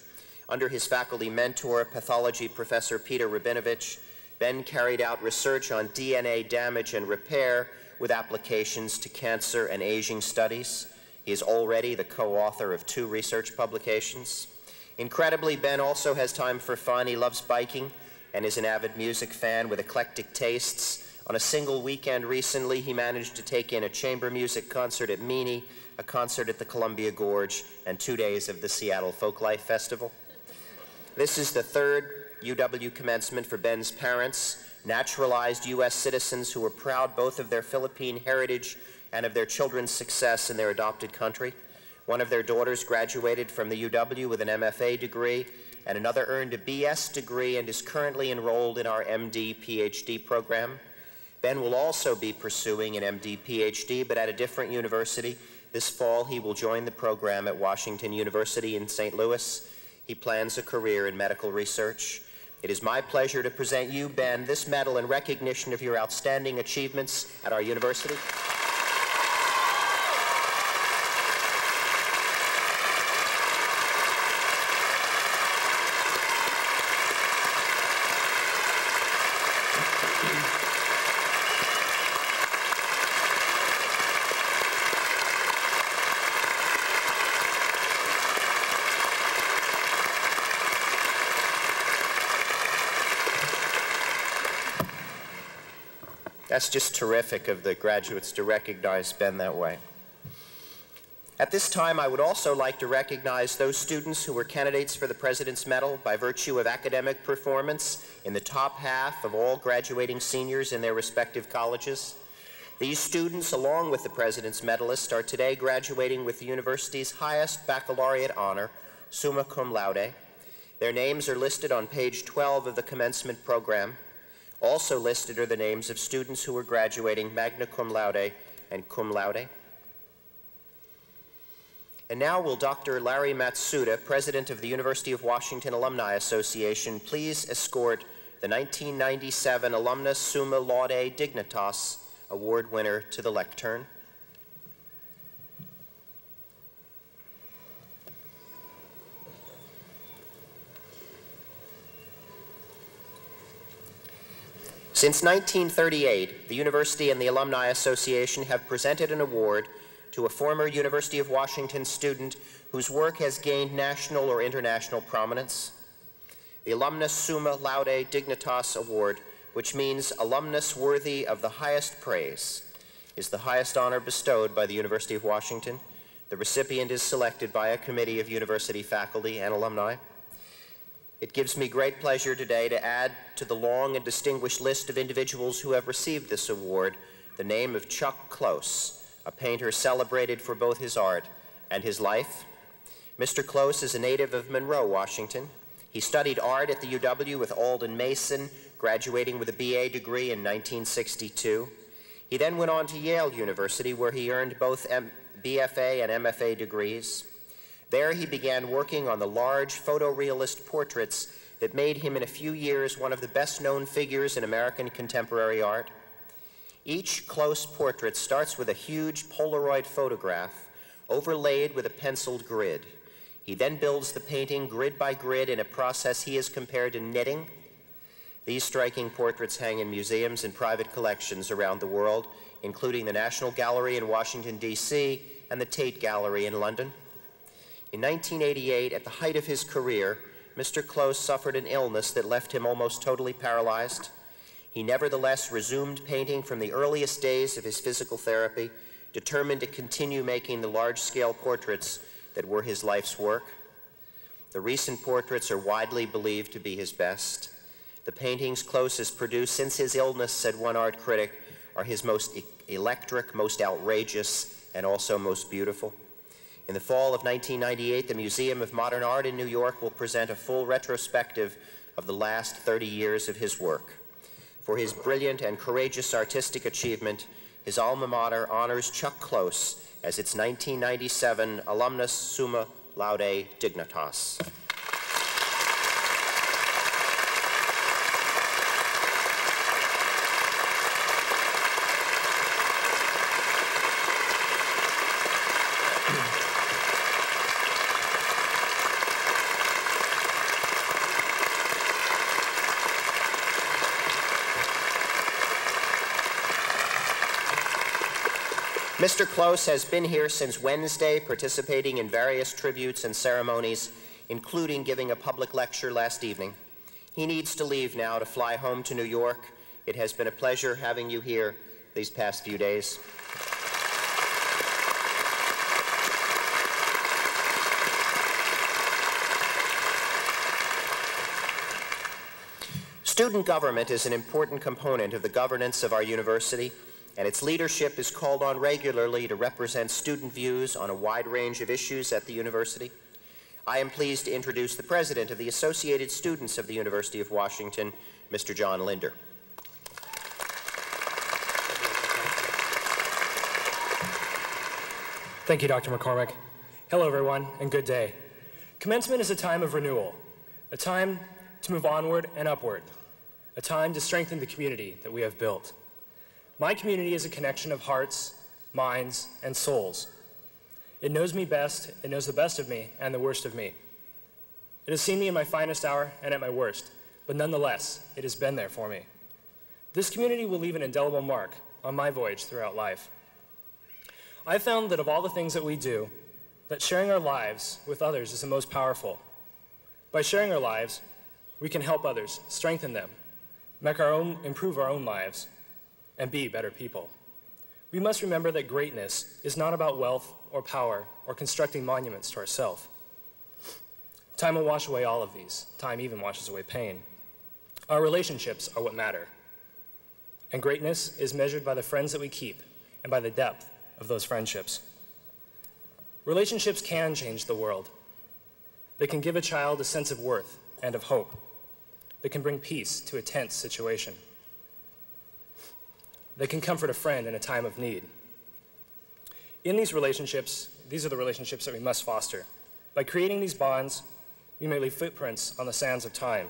Under his faculty mentor, pathology professor Peter Rabinovich, Ben carried out research on DNA damage and repair with applications to cancer and aging studies. He is already the co-author of 2 research publications. Incredibly, Ben also has time for fun. He loves biking and is an avid music fan with eclectic tastes. On a single weekend recently, he managed to take in a chamber music concert at Meany, a concert at the Columbia Gorge, and 2 days of the Seattle Folklife Festival. This is the 3rd UW commencement for Ben's parents, naturalized U.S. citizens who are proud both of their Philippine heritage and of their children's success in their adopted country. One of their daughters graduated from the UW with an MFA degree, and another earned a BS degree and is currently enrolled in our MD PhD program. Ben will also be pursuing an MD PhD, but at a different university. This fall, he will join the program at Washington University in St. Louis. He plans a career in medical research. It is my pleasure to present you, Ben, this medal in recognition of your outstanding achievements at our university. That's just terrific of the graduates to recognize Ben that way. At this time, I would also like to recognize those students who were candidates for the President's Medal by virtue of academic performance in the top half of all graduating seniors in their respective colleges. These students, along with the President's Medalists, are today graduating with the university's highest baccalaureate honor, summa cum laude. Their names are listed on page 12 of the commencement program. Also listed are the names of students who are graduating magna cum laude and cum laude. And now will Dr. Larry Matsuda, President of the University of Washington Alumni Association, please escort the 1997 Alumnus Summa Laude Dignitas Award winner to the lectern. Since 1938, the University and the Alumni Association have presented an award to a former University of Washington student whose work has gained national or international prominence. The Alumnus Summa Laude Dignitas Award, which means alumnus worthy of the highest praise, is the highest honor bestowed by the University of Washington. The recipient is selected by a committee of university faculty and alumni. It gives me great pleasure today to add to the long and distinguished list of individuals who have received this award the name of Chuck Close, a painter celebrated for both his art and his life. Mr. Close is a native of Monroe, Washington. He studied art at the UW with Alden Mason, graduating with a BA degree in 1962. He then went on to Yale University, where he earned both BFA and MFA degrees. There he began working on the large photorealist portraits that made him in a few years one of the best-known figures in American contemporary art. Each Close portrait starts with a huge Polaroid photograph, overlaid with a penciled grid. He then builds the painting grid by grid in a process he has compared to knitting. These striking portraits hang in museums and private collections around the world, including the National Gallery in Washington, D.C., and the Tate Gallery in London. In 1988, at the height of his career, Mr. Close suffered an illness that left him almost totally paralyzed. He nevertheless resumed painting from the earliest days of his physical therapy, determined to continue making the large-scale portraits that were his life's work. The recent portraits are widely believed to be his best. The paintings Close has produced since his illness, said one art critic, are his most electric, most outrageous, and also most beautiful. In the fall of 1998, the Museum of Modern Art in New York will present a full retrospective of the last 30 years of his work. For his brilliant and courageous artistic achievement, his alma mater honors Chuck Close as its 1997 Alumnus Summa Laude Dignitas. Mr. Close has been here since Wednesday, participating in various tributes and ceremonies, including giving a public lecture last evening. He needs to leave now to fly home to New York. It has been a pleasure having you here these past few days. Student government is an important component of the governance of our university, and its leadership is called on regularly to represent student views on a wide range of issues at the university. I am pleased to introduce the president of the Associated Students of the University of Washington, Mr. John Linder. Thank you, Dr. McCormick. Hello, everyone, and good day. Commencement is a time of renewal, a time to move onward and upward, a time to strengthen the community that we have built. My community is a connection of hearts, minds, and souls. It knows me best, it knows the best of me and the worst of me. It has seen me in my finest hour and at my worst, but nonetheless, it has been there for me. This community will leave an indelible mark on my voyage throughout life. I've found that of all the things that we do, that sharing our lives with others is the most powerful. By sharing our lives, we can help others, strengthen them, improve our own lives, and be better people. We must remember that greatness is not about wealth or power or constructing monuments to ourselves. Time will wash away all of these. Time even washes away pain. Our relationships are what matter. And greatness is measured by the friends that we keep and by the depth of those friendships. Relationships can change the world. They can give a child a sense of worth and of hope. They can bring peace to a tense situation. They can comfort a friend in a time of need. In these relationships, these are the relationships that we must foster. By creating these bonds, we may leave footprints on the sands of time.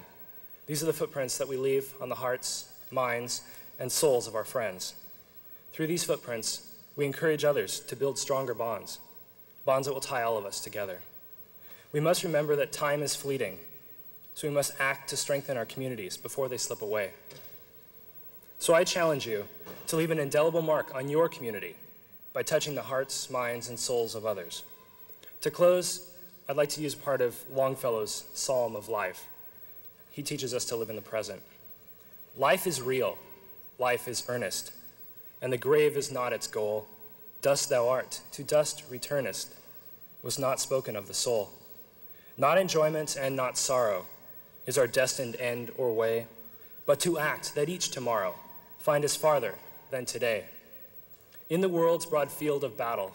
These are the footprints that we leave on the hearts, minds, and souls of our friends. Through these footprints, we encourage others to build stronger bonds, bonds that will tie all of us together. We must remember that time is fleeting, so we must act to strengthen our communities before they slip away. So I challenge you to leave an indelible mark on your community by touching the hearts, minds, and souls of others. To close, I'd like to use part of Longfellow's Psalm of Life. He teaches us to live in the present. Life is real, life is earnest, and the grave is not its goal. Dust thou art, to dust returnest, was not spoken of the soul. Not enjoyment and not sorrow is our destined end or way, but to act that each tomorrow find us farther than today. In the world's broad field of battle,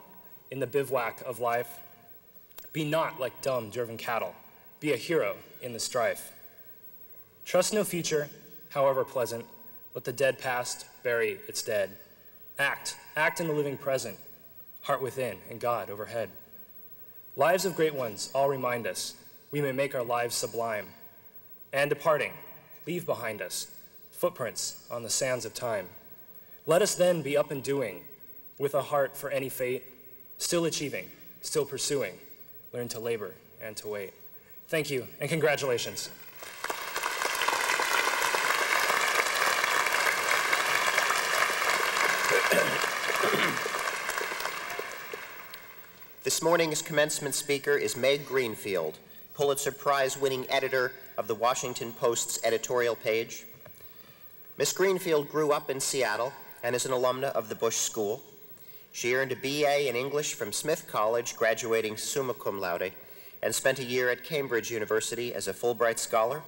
in the bivouac of life, be not like dumb, driven cattle. Be a hero in the strife. Trust no future, however pleasant. Let the dead past bury its dead. Act in the living present, heart within and God overhead. Lives of great ones all remind us we may make our lives sublime. And departing, leave behind us footprints on the sands of time. Let us then be up and doing, with a heart for any fate, still achieving, still pursuing, learn to labor and to wait. Thank you, and congratulations. This morning's commencement speaker is Meg Greenfield, Pulitzer Prize-winning editor of the Washington Post's editorial page. Miss Greenfield grew up in Seattle and is an alumna of the Bush School. She earned a BA in English from Smith College, graduating summa cum laude, and spent a year at Cambridge University as a Fulbright Scholar.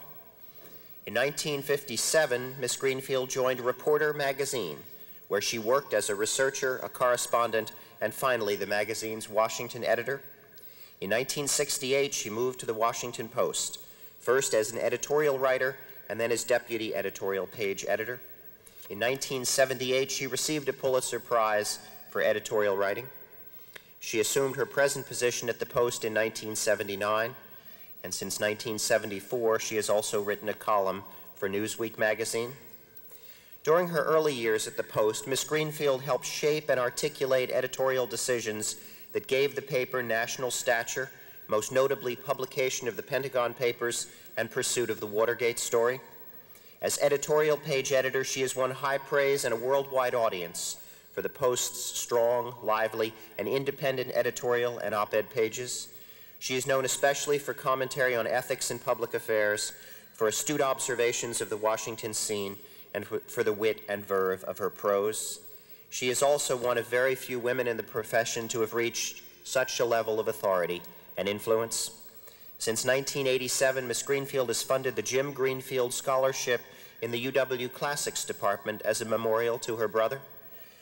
In 1957, Miss Greenfield joined Reporter magazine, where she worked as a researcher, a correspondent, and finally the magazine's Washington editor. In 1968, she moved to the Washington Post, first as an editorial writer and then as deputy editorial page editor. In 1978, she received a Pulitzer Prize for editorial writing. She assumed her present position at the Post in 1979, and since 1974, she has also written a column for Newsweek magazine. During her early years at the Post, Miss Greenfield helped shape and articulate editorial decisions that gave the paper national stature, most notably publication of the Pentagon Papers and pursuit of the Watergate story. As editorial page editor, she has won high praise and a worldwide audience for the Post's strong, lively, and independent editorial and op-ed pages. She is known especially for commentary on ethics in public affairs, for astute observations of the Washington scene, and for the wit and verve of her prose. She is also one of very few women in the profession to have reached such a level of authority and influence. Since 1987, Miss Greenfield has funded the Jim Greenfield Scholarship in the UW Classics Department as a memorial to her brother.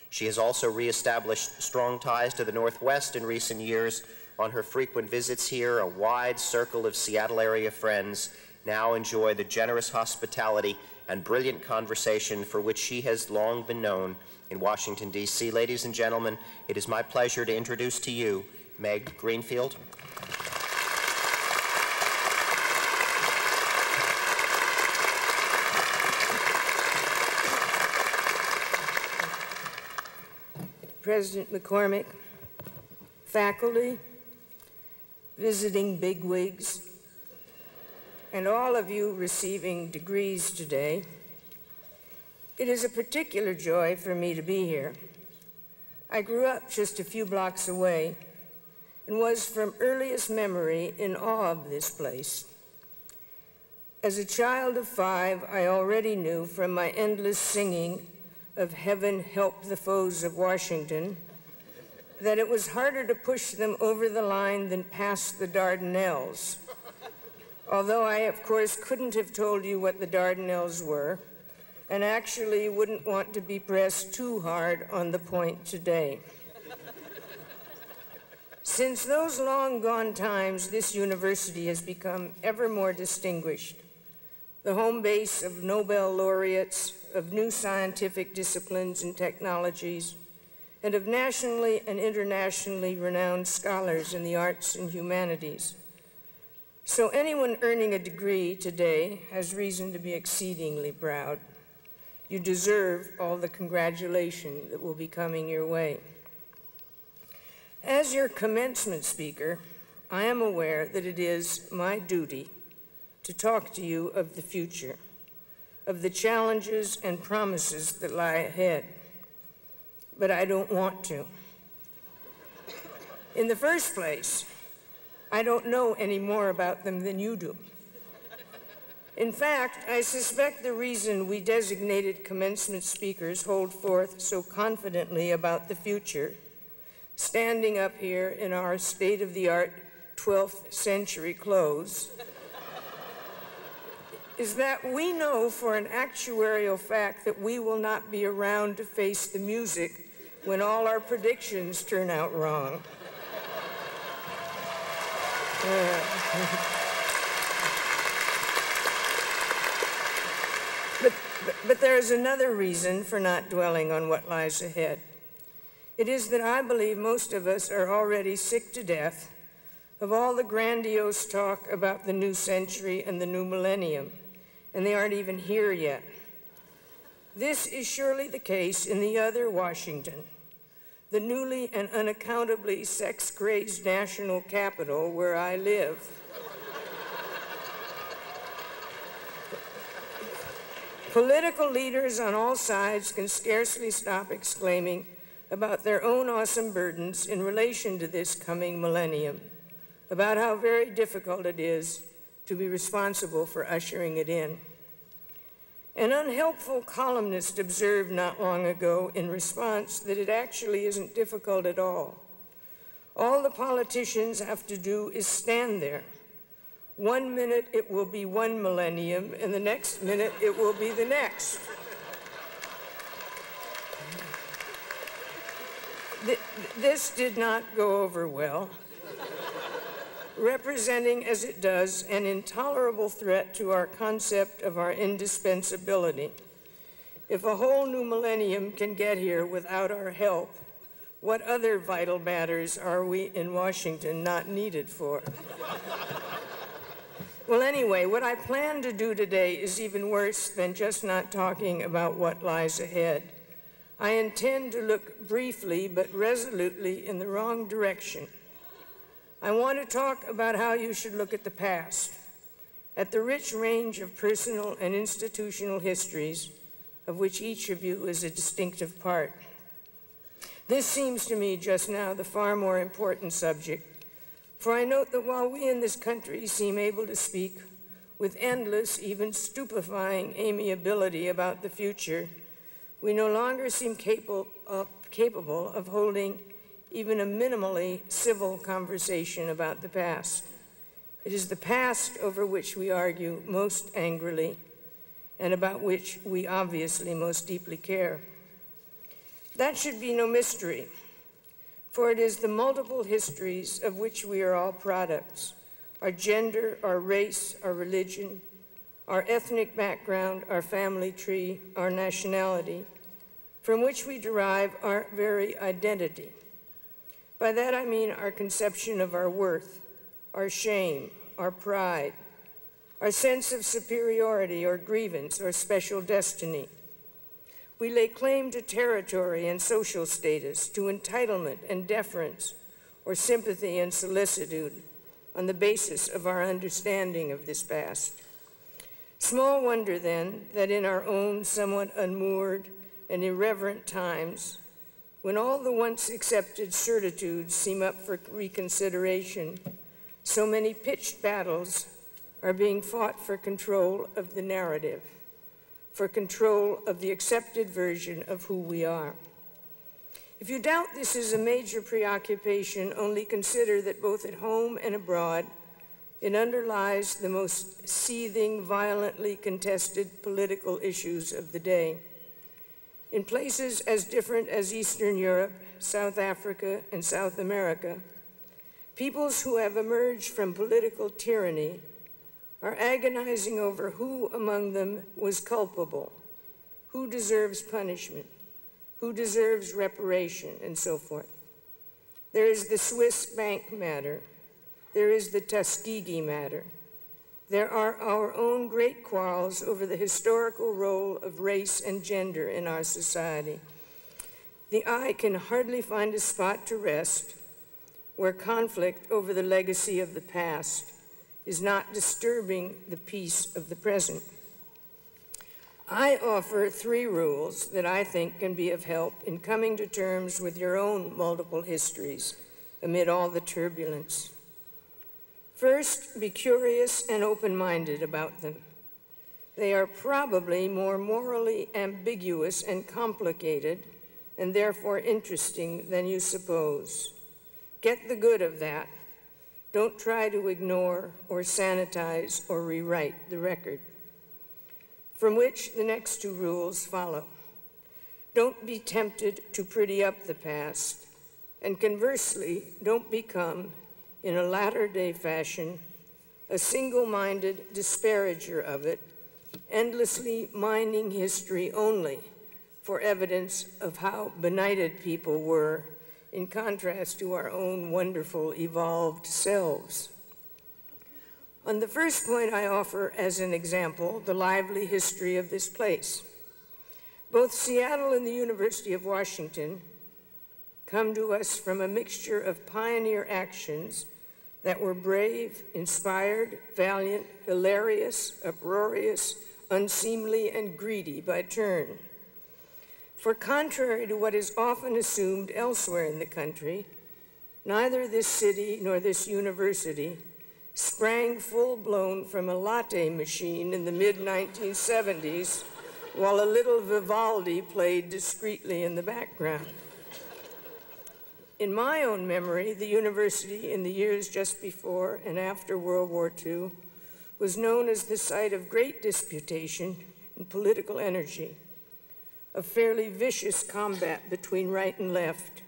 She has also reestablished strong ties to the Northwest in recent years. On her frequent visits here, a wide circle of Seattle area friends now enjoy the generous hospitality and brilliant conversation for which she has long been known in Washington, D.C. Ladies and gentlemen, it is my pleasure to introduce to you Meg Greenfield. President McCormick, faculty, visiting bigwigs, and all of you receiving degrees today, it is a particular joy for me to be here. I grew up just a few blocks away and was from earliest memory in awe of this place. As a child of 5, I already knew from my endless singing of Heaven Help the Foes of Washington that it was harder to push them over the line than past the Dardanelles. Although I, of course, couldn't have told you what the Dardanelles were, and actually wouldn't want to be pressed too hard on the point today. Since those long gone times, this university has become ever more distinguished, the home base of Nobel laureates, of new scientific disciplines and technologies, and of nationally and internationally renowned scholars in the arts and humanities. So anyone earning a degree today has reason to be exceedingly proud. You deserve all the congratulation that will be coming your way. As your commencement speaker, I am aware that it is my duty to talk to you of the future, of the challenges and promises that lie ahead. But I don't want to. In the first place, I don't know any more about them than you do. In fact, I suspect the reason we designated commencement speakers hold forth so confidently about the future, standing up here in our state-of-the-art 12th century clothes, is that we know for an actuarial fact that we will not be around to face the music when all our predictions turn out wrong. But there is another reason for not dwelling on what lies ahead. It is that I believe most of us are already sick to death of all the grandiose talk about the new century and the new millennium, and they aren't even here yet. This is surely the case in the other Washington, the newly and unaccountably sex-crazed national capital where I live. Political leaders on all sides can scarcely stop exclaiming about their own awesome burdens in relation to this coming millennium, about how very difficult it is to be responsible for ushering it in. An unhelpful columnist observed not long ago in response that it actually isn't difficult at all. All the politicians have to do is stand there. 1 minute it will be one millennium, and the next minute it will be the next. This did not go over well, representing as it does an intolerable threat to our concept of our indispensability. If a whole new millennium can get here without our help, what other vital matters are we in Washington not needed for? Well, anyway, what I plan to do today is even worse than just not talking about what lies ahead. I intend to look briefly but resolutely in the wrong direction. I want to talk about how you should look at the past, at the rich range of personal and institutional histories of which each of you is a distinctive part. This seems to me just now the far more important subject, for I note that while we in this country seem able to speak with endless, even stupefying amiability about the future, we no longer seem capable of holding even a minimally civil conversation about the past. It is the past over which we argue most angrily and about which we obviously most deeply care. That should be no mystery, for it is the multiple histories of which we are all products: our gender, our race, our religion, our ethnic background, our family tree, our nationality, from which we derive our very identity. By that I mean our conception of our worth, our shame, our pride, our sense of superiority or grievance or special destiny. We lay claim to territory and social status, to entitlement and deference, or sympathy and solicitude on the basis of our understanding of this past. Small wonder, then, that in our own somewhat unmoored and irreverent times, when all the once accepted certitudes seem up for reconsideration, so many pitched battles are being fought for control of the narrative, for control of the accepted version of who we are. If you doubt this is a major preoccupation, only consider that both at home and abroad, it underlies the most seething, violently contested political issues of the day. In places as different as Eastern Europe, South Africa, and South America, peoples who have emerged from political tyranny are agonizing over who among them was culpable, who deserves punishment, who deserves reparation, and so forth. There is the Swiss bank matter. There is the Tuskegee matter. There are our own great quarrels over the historical role of race and gender in our society. The eye can hardly find a spot to rest where conflict over the legacy of the past is not disturbing the peace of the present. I offer 3 rules that I think can be of help in coming to terms with your own multiple histories amid all the turbulence. First, be curious and open-minded about them. They are probably more morally ambiguous and complicated, and therefore interesting than you suppose. Get the good of that. Don't try to ignore or sanitize or rewrite the record. From which the next 2 rules follow. Don't be tempted to pretty up the past, and conversely, don't become, in a latter-day fashion, a single-minded disparager of it, endlessly mining history only for evidence of how benighted people were in contrast to our own wonderful evolved selves. On the first point, I offer as an example the lively history of this place. Both Seattle and the University of Washington come to us from a mixture of pioneer actions that were brave, inspired, valiant, hilarious, uproarious, unseemly, and greedy by turn. For contrary to what is often assumed elsewhere in the country, neither this city nor this university sprang full-blown from a latte machine in the mid-1970s while a little Vivaldi played discreetly in the background. In my own memory, the university in the years just before and after World War II was known as the site of great disputation and political energy, of fairly vicious combat between right and left,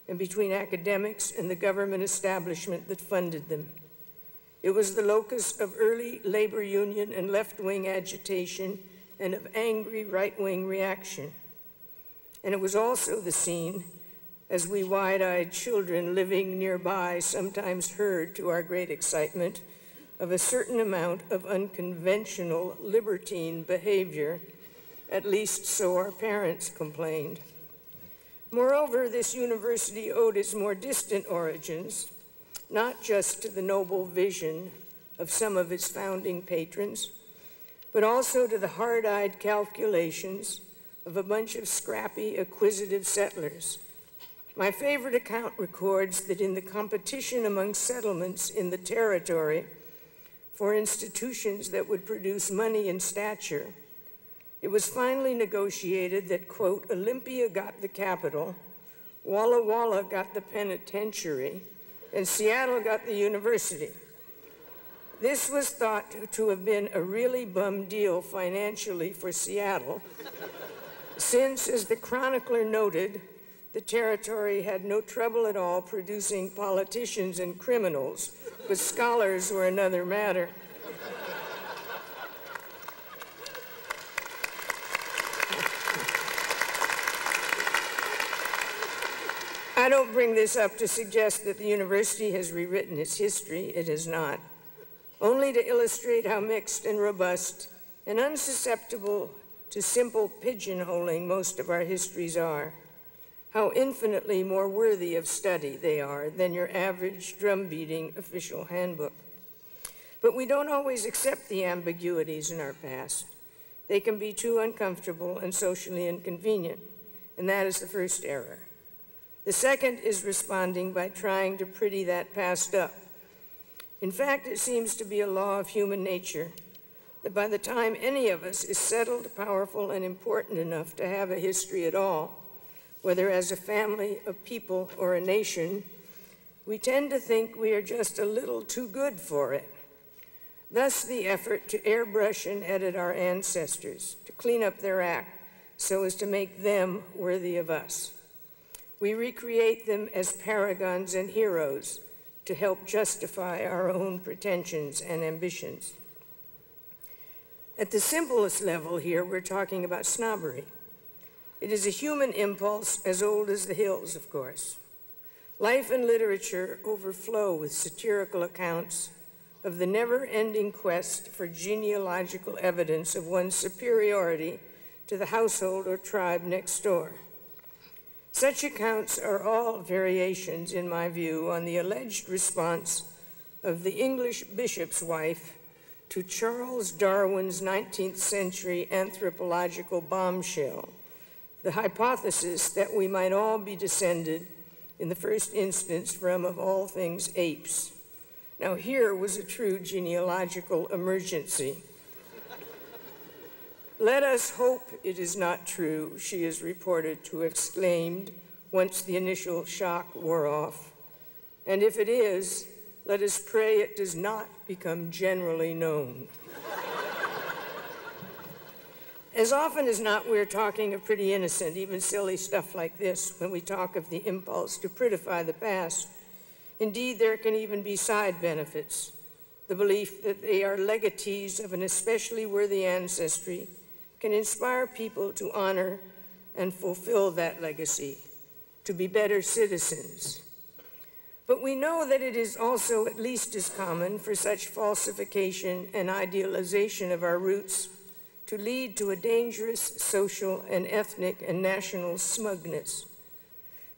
and between academics and the government establishment that funded them. It was the locus of early labor union and left-wing agitation and of angry right-wing reaction. And it was also the scene, as we wide-eyed children living nearby sometimes heard to our great excitement, of a certain amount of unconventional libertine behavior, at least so our parents complained. Moreover, this university owed its more distant origins not just to the noble vision of some of its founding patrons, but also to the hard-eyed calculations of a bunch of scrappy, acquisitive settlers. My favorite account records that in the competition among settlements in the territory for institutions that would produce money and stature, it was finally negotiated that, quote, Olympia got the capital, Walla Walla got the penitentiary, and Seattle got the university. This was thought to have been a really bum deal financially for Seattle, since, as the chronicler noted, the territory had no trouble at all producing politicians and criminals, but scholars were another matter. I don't bring this up to suggest that the university has rewritten its history. It has not. Only to illustrate how mixed and robust and unsusceptible to simple pigeonholing most of our histories are, how infinitely more worthy of study they are than your average drum-beating official handbook. But we don't always accept the ambiguities in our past. They can be too uncomfortable and socially inconvenient, and that is the first error. The second is responding by trying to pretty that past up. In fact, it seems to be a law of human nature that by the time any of us is settled, powerful, and important enough to have a history at all, whether as a family, a people, or a nation, we tend to think we are just a little too good for it. Thus, the effort to airbrush and edit our ancestors, to clean up their act so as to make them worthy of us. We recreate them as paragons and heroes to help justify our own pretensions and ambitions. At the simplest level here, we're talking about snobbery. It is a human impulse as old as the hills, of course. Life and literature overflow with satirical accounts of the never-ending quest for genealogical evidence of one's superiority to the household or tribe next door. Such accounts are all variations, in my view, on the alleged response of the English bishop's wife to Charles Darwin's 19th century anthropological bombshell, the hypothesis that we might all be descended, in the first instance, from, of all things, apes. Now, here was a true genealogical emergency. Let us hope it is not true, she is reported to have exclaimed once the initial shock wore off. And if it is, let us pray it does not become generally known. As often as not, we're talking of pretty innocent, even silly stuff like this when we talk of the impulse to prettify the past. Indeed, there can even be side benefits. The belief that they are legatees of an especially worthy ancestry can inspire people to honor and fulfill that legacy, to be better citizens. But we know that it is also at least as common for such falsification and idealization of our roots to lead to a dangerous social and ethnic and national smugness.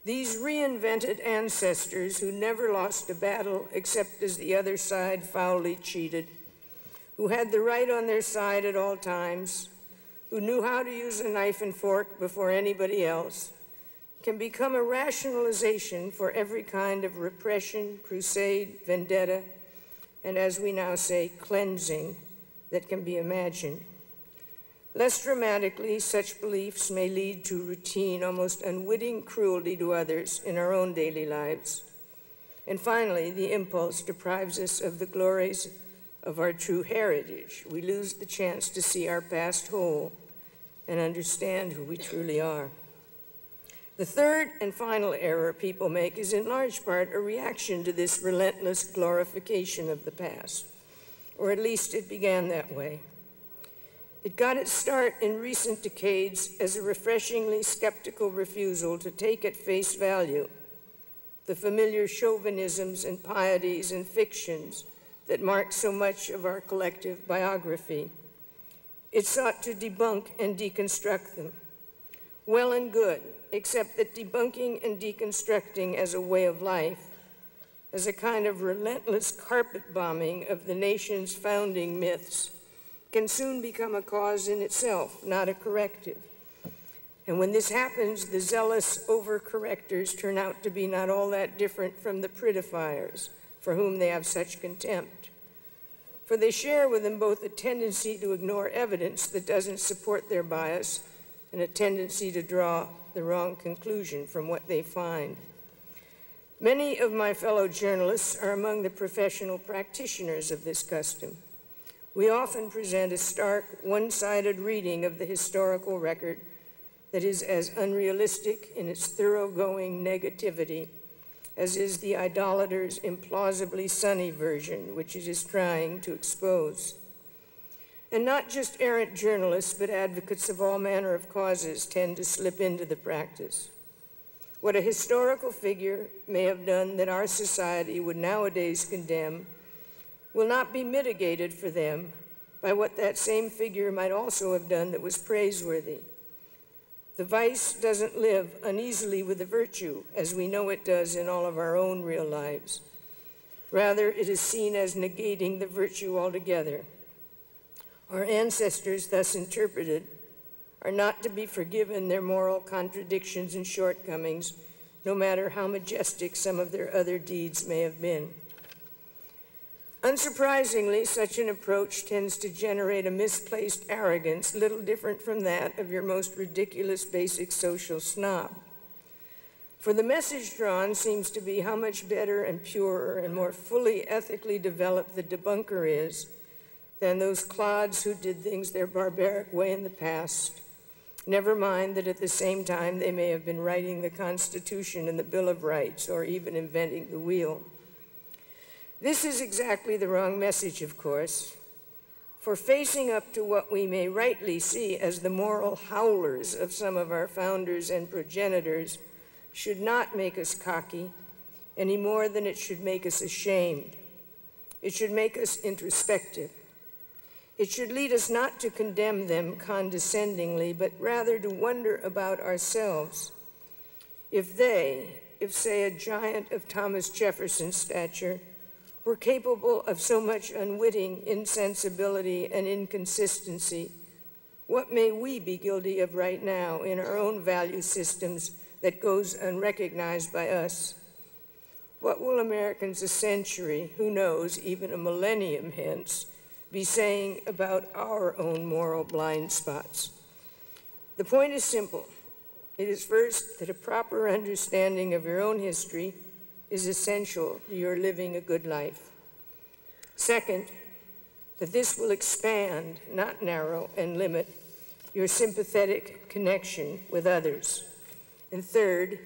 These reinvented ancestors who never lost a battle except as the other side foully cheated, who had the right on their side at all times, who knew how to use a knife and fork before anybody else, can become a rationalization for every kind of repression, crusade, vendetta, and as we now say, cleansing that can be imagined. Less dramatically, such beliefs may lead to routine, almost unwitting cruelty to others in our own daily lives. And finally, the impulse deprives us of the glories of our true heritage. We lose the chance to see our past whole and understand who we truly are. The third and final error people make is in large part a reaction to this relentless glorification of the past, or at least it began that way. It got its start in recent decades as a refreshingly skeptical refusal to take at face value the familiar chauvinisms and pieties and fictions that mark so much of our collective biography. It sought to debunk and deconstruct them. Well and good, except that debunking and deconstructing as a way of life, as a kind of relentless carpet bombing of the nation's founding myths, can soon become a cause in itself, not a corrective. And when this happens, the zealous overcorrectors turn out to be not all that different from the prettifiers, for whom they have such contempt. For they share with them both a tendency to ignore evidence that doesn't support their bias and a tendency to draw the wrong conclusion from what they find. Many of my fellow journalists are among the professional practitioners of this custom. We often present a stark, one-sided reading of the historical record that is as unrealistic in its thoroughgoing negativity as is the idolater's implausibly sunny version, which it is trying to expose. And not just errant journalists, but advocates of all manner of causes tend to slip into the practice. What a historical figure may have done that our society would nowadays condemn will not be mitigated for them by what that same figure might also have done that was praiseworthy. The vice doesn't live uneasily with the virtue, as we know it does in all of our own real lives. Rather, it is seen as negating the virtue altogether. Our ancestors, thus interpreted, are not to be forgiven their moral contradictions and shortcomings, no matter how majestic some of their other deeds may have been. Unsurprisingly, such an approach tends to generate a misplaced arrogance, little different from that of your most ridiculous basic social snob. For the message drawn seems to be how much better and purer and more fully ethically developed the debunker is than those clods who did things their barbaric way in the past. Never mind that at the same time they may have been writing the Constitution and the Bill of Rights or even inventing the wheel. This is exactly the wrong message, of course, for facing up to what we may rightly see as the moral howlers of some of our founders and progenitors should not make us cocky any more than it should make us ashamed. It should make us introspective. It should lead us not to condemn them condescendingly, but rather to wonder about ourselves. If they, say, a giant of Thomas Jefferson's stature, were capable of so much unwitting insensibility and inconsistency, what may we be guilty of right now in our own value systems that goes unrecognized by us? What will Americans a century, who knows, even a millennium hence, be saying about our own moral blind spots? The point is simple. It is first that a proper understanding of your own history is essential to your living a good life. Second, that this will expand, not narrow and limit, your sympathetic connection with others. And third,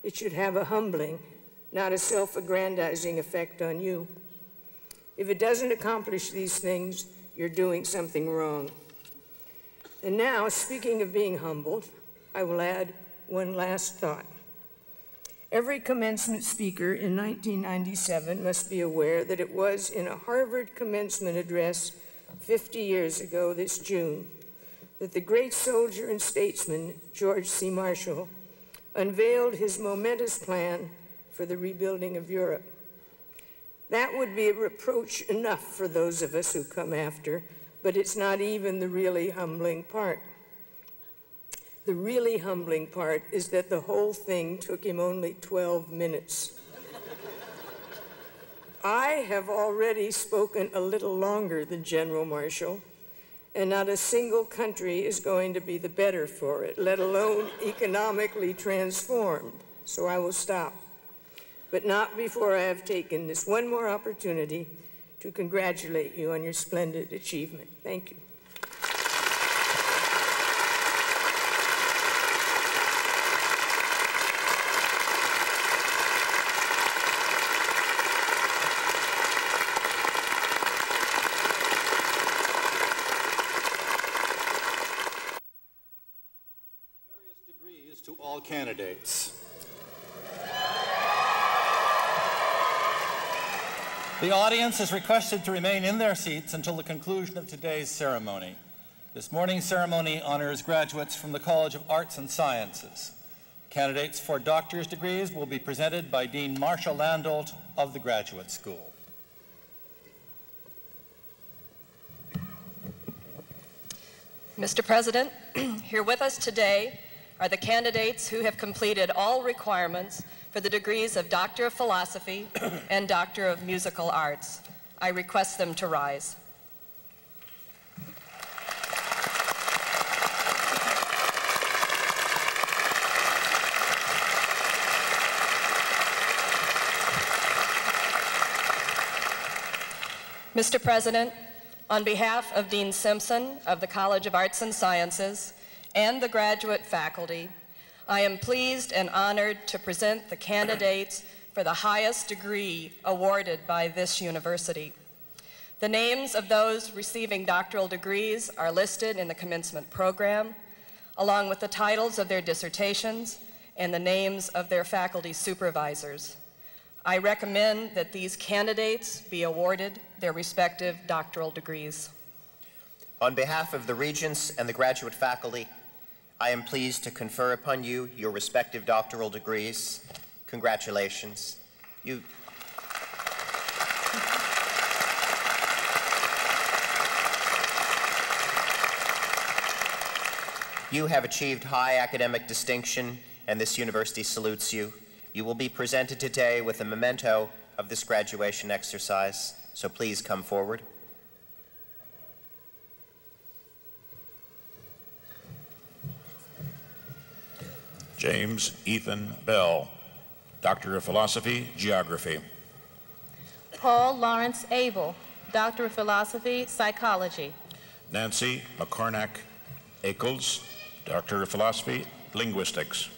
it should have a humbling, not a self-aggrandizing effect on you. If it doesn't accomplish these things, you're doing something wrong. And now, speaking of being humbled, I will add one last thought. Every commencement speaker in 1997 must be aware that it was in a Harvard commencement address 50 years ago this June that the great soldier and statesman, George C. Marshall, unveiled his momentous plan for the rebuilding of Europe. That would be a reproach enough for those of us who come after, but it's not even the really humbling part. The really humbling part is that the whole thing took him only 12 minutes. I have already spoken a little longer than General Marshall, and not a single country is going to be the better for it, let alone economically transformed. So I will stop, but not before I have taken this one more opportunity to congratulate you on your splendid achievement. Thank you. To all candidates. The audience is requested to remain in their seats until the conclusion of today's ceremony. This morning's ceremony honors graduates from the College of Arts and Sciences. Candidates for doctor's degrees will be presented by Dean Marcia Landolt of the Graduate School. Mr. President, here with us today are the candidates who have completed all requirements for the degrees of Doctor of Philosophy and Doctor of Musical Arts. I request them to rise. Mr. President, on behalf of Dean Simpson of the College of Arts and Sciences and the graduate faculty, I am pleased and honored to present the candidates for the highest degree awarded by this university. The names of those receiving doctoral degrees are listed in the commencement program, along with the titles of their dissertations and the names of their faculty supervisors. I recommend that these candidates be awarded their respective doctoral degrees. On behalf of the Regents and the graduate faculty, I am pleased to confer upon you your respective doctoral degrees. Congratulations. You have achieved high academic distinction, and this university salutes you. You will be presented today with a memento of this graduation exercise, so please come forward. James Ethan Bell, Doctor of Philosophy, Geography. Paul Lawrence Abel, Doctor of Philosophy, Psychology. Nancy McCornack Ackles, Doctor of Philosophy, Linguistics.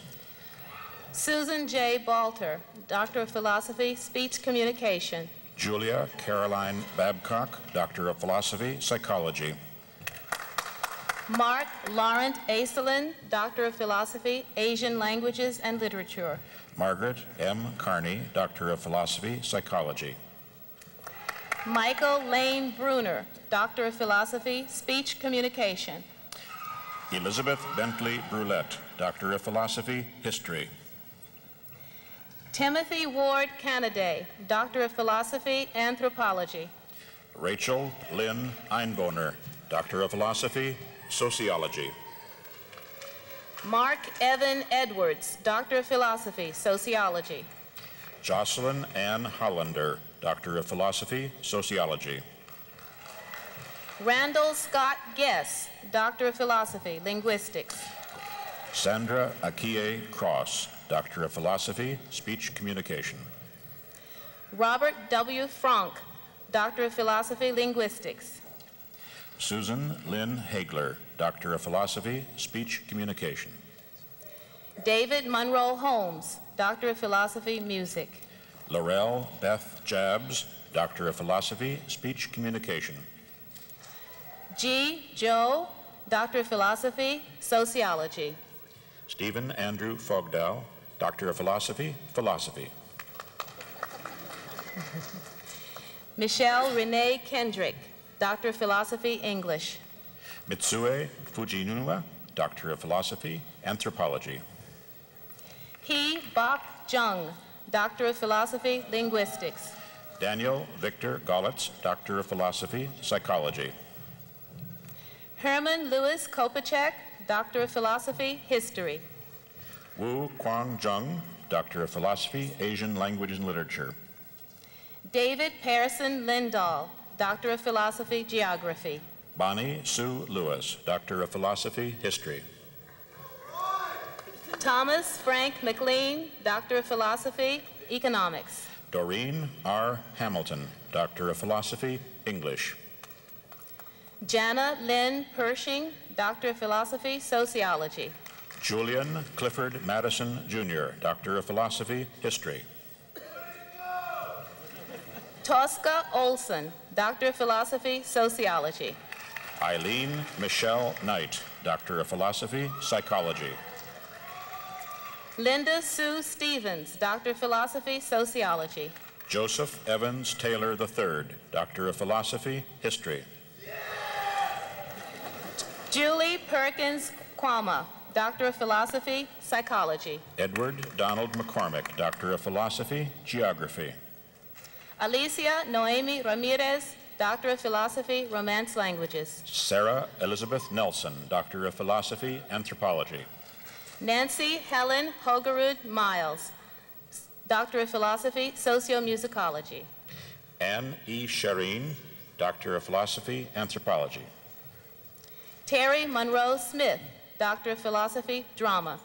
Susan J. Balter, Doctor of Philosophy, Speech Communication. Julia Caroline Babcock, Doctor of Philosophy, Psychology. Mark Laurent Aiselin, Doctor of Philosophy, Asian Languages and Literature. Margaret M. Carney, Doctor of Philosophy, Psychology. Michael Lane Bruner, Doctor of Philosophy, Speech Communication. Elizabeth Bentley Brulette, Doctor of Philosophy, History. Timothy Ward Canaday, Doctor of Philosophy, Anthropology. Rachel Lynn Einbohner, Doctor of Philosophy, Sociology. Mark Evan Edwards, Doctor of Philosophy, Sociology. Jocelyn Ann Hollander, Doctor of Philosophy, Sociology. Randall Scott Guess, Doctor of Philosophy, Linguistics. Sandra Akie Cross, Doctor of Philosophy, Speech Communication. Robert W. Frank, Doctor of Philosophy, Linguistics. Susan Lynn Hagler, Doctor of Philosophy, Speech Communication. David Monroe Holmes, Doctor of Philosophy, Music. Laurel Beth Jabs, Doctor of Philosophy, Speech Communication. G. Joe, Doctor of Philosophy, Sociology. Stephen Andrew Fogdow, Doctor of Philosophy, Philosophy. Michelle Renee Kendrick, Doctor of Philosophy, English. Mitsue Fujinuma, Doctor of Philosophy, Anthropology. Hee Bok Jung, Doctor of Philosophy, Linguistics. Daniel Victor Gollitz, Doctor of Philosophy, Psychology. Herman Louis Kopacek, Doctor of Philosophy, History. Wu Kwang Jung, Doctor of Philosophy, Asian Languages and Literature. David Pearson Lindahl, Doctor of Philosophy, Geography. Bonnie Sue Lewis, Doctor of Philosophy, History. Thomas Frank McLean, Doctor of Philosophy, Economics. Doreen R. Hamilton, Doctor of Philosophy, English. Jana Lynn Pershing, Doctor of Philosophy, Sociology. Julian Clifford Madison, Jr., Doctor of Philosophy, History. Tosca Olson, Doctor of Philosophy, Sociology. Eileen Michelle Knight, Doctor of Philosophy, Psychology. Linda Sue Stevens, Doctor of Philosophy, Sociology. Joseph Evans Taylor III, Doctor of Philosophy, History. Julie Perkins Kwama, Doctor of Philosophy, Psychology. Edward Donald McCormick, Doctor of Philosophy, Geography. Alicia Noemi Ramirez, Doctor of Philosophy, Romance Languages. Sarah Elizabeth Nelson, Doctor of Philosophy, Anthropology. Nancy Helen Hogerud Miles, Doctor of Philosophy, Sociomusicology. Anne E. Shereen, Doctor of Philosophy, Anthropology. Terry Monroe Smith, Doctor of Philosophy, Drama.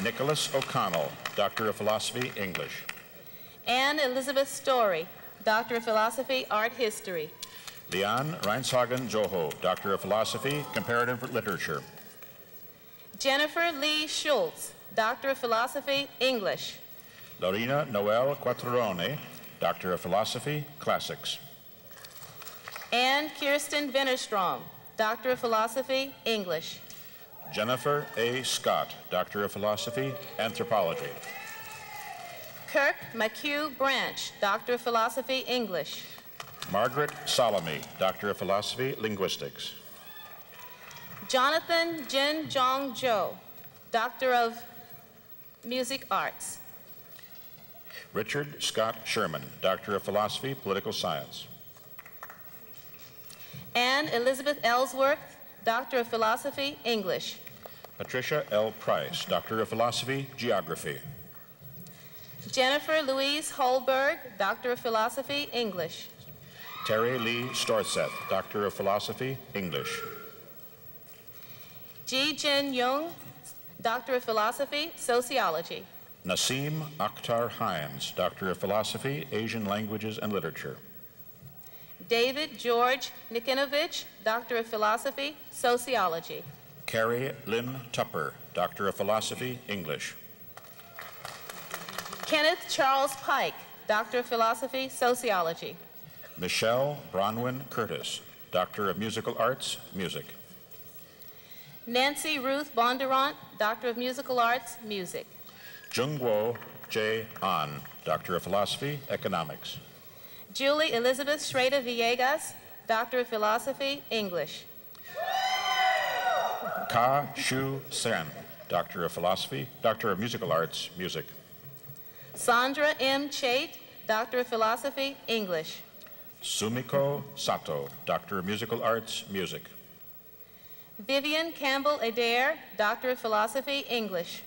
Nicholas O'Connell, Doctor of Philosophy, English. Anne Elizabeth Story, Doctor of Philosophy, Art History. Leon Reinshagen Joho, Doctor of Philosophy, Comparative Literature. Jennifer Lee Schultz, Doctor of Philosophy, English. Lorena Noel Quattrone, Doctor of Philosophy, Classics. Anne Kirsten Vinnerstrom, Doctor of Philosophy, English. Jennifer A. Scott, Doctor of Philosophy, Anthropology. Kirk McHugh Branch, Doctor of Philosophy, English. Margaret Salome, Doctor of Philosophy, Linguistics. Jonathan Jin Jong Jo, Doctor of Music Arts. Richard Scott Sherman, Doctor of Philosophy, Political Science. Anne Elizabeth Ellsworth, Doctor of Philosophy, English. Patricia L. Price, Doctor of Philosophy, Geography. Jennifer Louise Holberg, Doctor of Philosophy, English. Terry Lee Storseth, Doctor of Philosophy, English. Ji Jin Young, Doctor of Philosophy, Sociology. Nassim Akhtar Hines, Doctor of Philosophy, Asian Languages and Literature. David George Nikinovich, Doctor of Philosophy, Sociology. Carrie Lynn Tupper, Doctor of Philosophy, English. Kenneth Charles Pike, Doctor of Philosophy, Sociology. Michelle Bronwyn Curtis, Doctor of Musical Arts, Music. Nancy Ruth Bondurant, Doctor of Musical Arts, Music. Jungwo J. An, Doctor of Philosophy, Economics. Julie Elizabeth Schrader Villegas, Doctor of Philosophy, English. Ka Shu Sen, Doctor of Philosophy, Doctor of Musical Arts, Music. Sandra M. Chait, Doctor of Philosophy, English. Sumiko Sato, Doctor of Musical Arts, Music. Vivian Campbell Adair, Doctor of Philosophy, English.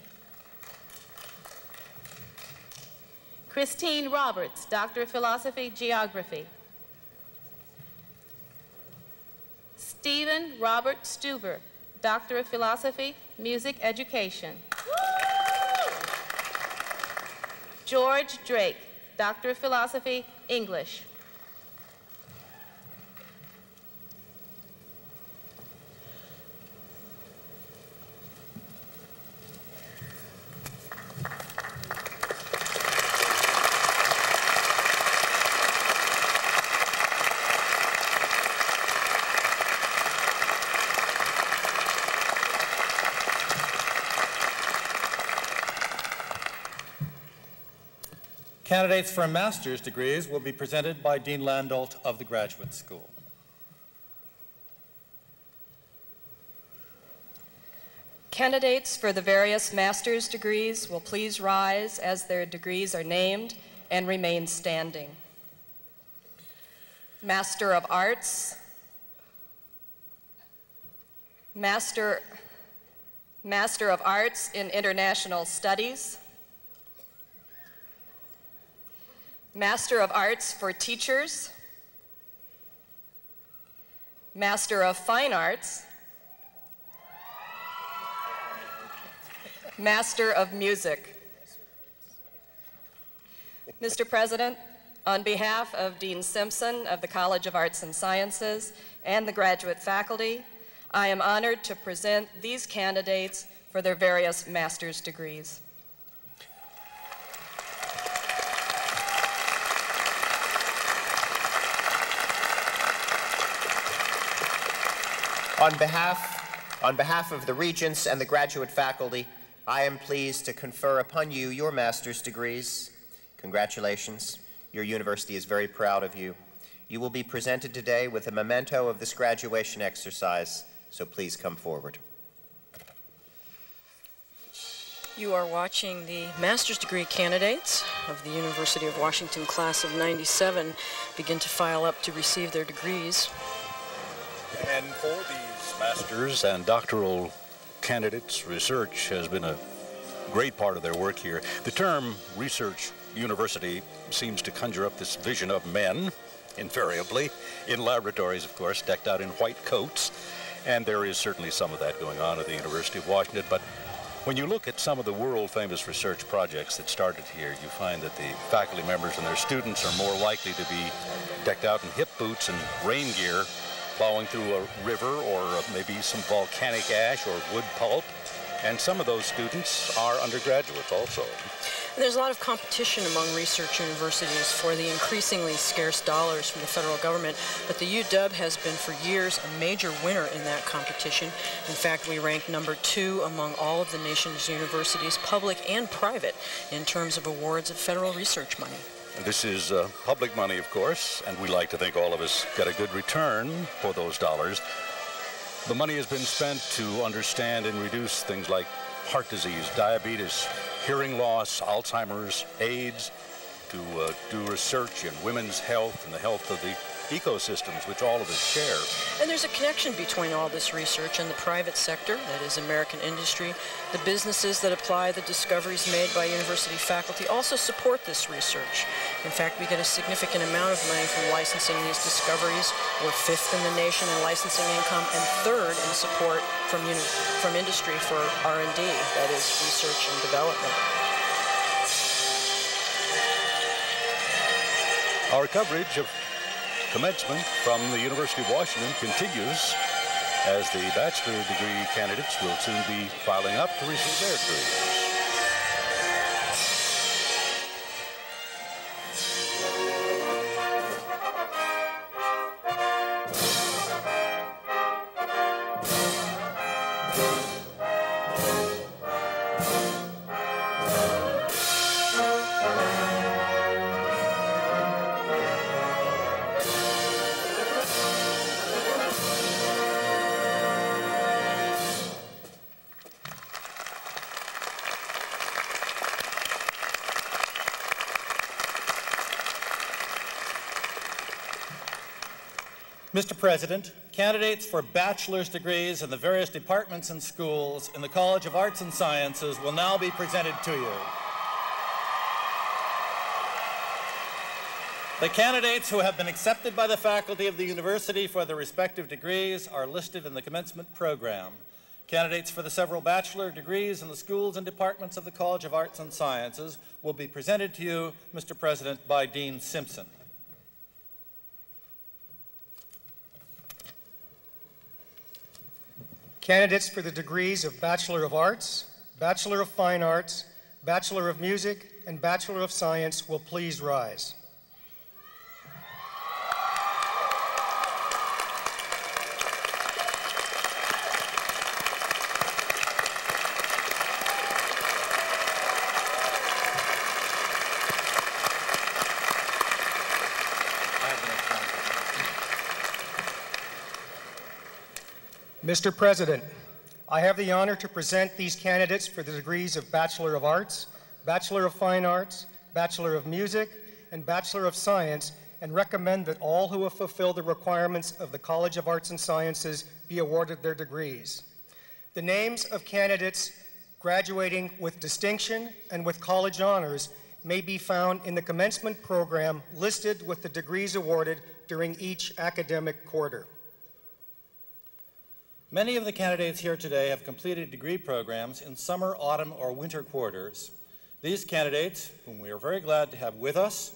Christine Roberts, Doctor of Philosophy, Geography. Stephen Robert Stuber, Doctor of Philosophy, Music Education. George Drake, Doctor of Philosophy, English. Candidates for master's degrees will be presented by Dean Landolt of the Graduate School. Candidates for the various master's degrees will please rise as their degrees are named and remain standing. Master of Arts, Master of Arts in International Studies, Master of Arts for Teachers, Master of Fine Arts, Master of Music. Mr. President, on behalf of Dean Simpson of the College of Arts and Sciences and the graduate faculty, I am honored to present these candidates for their various master's degrees. On behalf of the Regents and the graduate faculty, I am pleased to confer upon you your master's degrees. Congratulations. Your university is very proud of you. You will be presented today with a memento of this graduation exercise, so please come forward. You are watching the master's degree candidates of the University of Washington class of '97 begin to file up to receive their degrees. And for these master's and doctoral candidates, research has been a great part of their work here. The term research university seems to conjure up this vision of men, invariably, in laboratories, of course, decked out in white coats. And there is certainly some of that going on at the University of Washington. But when you look at some of the world-famous research projects that started here, you find that the faculty members and their students are more likely to be decked out in hip boots and rain gear, plowing through a river or maybe some volcanic ash or wood pulp. And some of those students are undergraduates also. And there's a lot of competition among research universities for the increasingly scarce dollars from the federal government, but the UW has been for years a major winner in that competition. In fact, we rank #2 among all of the nation's universities, public and private, in terms of awards of federal research money. And this is public money, of course, and we like to think all of us got a good return for those dollars. The money has been spent to understand and reduce things like heart disease, diabetes, hearing loss, Alzheimer's, AIDS, to do research in women's health and the health of the ecosystems, which all of us share. And there's a connection between all this research and the private sector, that is American industry. The businesses that apply the discoveries made by university faculty also support this research. In fact, we get a significant amount of money from licensing these discoveries. We're 5th in the nation in licensing income and 3rd in support from industry for R&D, that is research and development. Our coverage of commencement from the University of Washington continues as the bachelor degree candidates will soon be filing up to receive their degrees. Mr. President, candidates for bachelor's degrees in the various departments and schools in the College of Arts and Sciences will now be presented to you. The candidates who have been accepted by the faculty of the university for their respective degrees are listed in the commencement program. Candidates for the several bachelor degrees in the schools and departments of the College of Arts and Sciences will be presented to you, Mr. President, by Dean Simpson. Candidates for the degrees of Bachelor of Arts, Bachelor of Fine Arts, Bachelor of Music, and Bachelor of Science will please rise. Mr. President, I have the honor to present these candidates for the degrees of Bachelor of Arts, Bachelor of Fine Arts, Bachelor of Music, and Bachelor of Science, and recommend that all who have fulfilled the requirements of the College of Arts and Sciences be awarded their degrees. The names of candidates graduating with distinction and with college honors may be found in the commencement program listed with the degrees awarded during each academic quarter. Many of the candidates here today have completed degree programs in summer, autumn, or winter quarters. These candidates, whom we are very glad to have with us,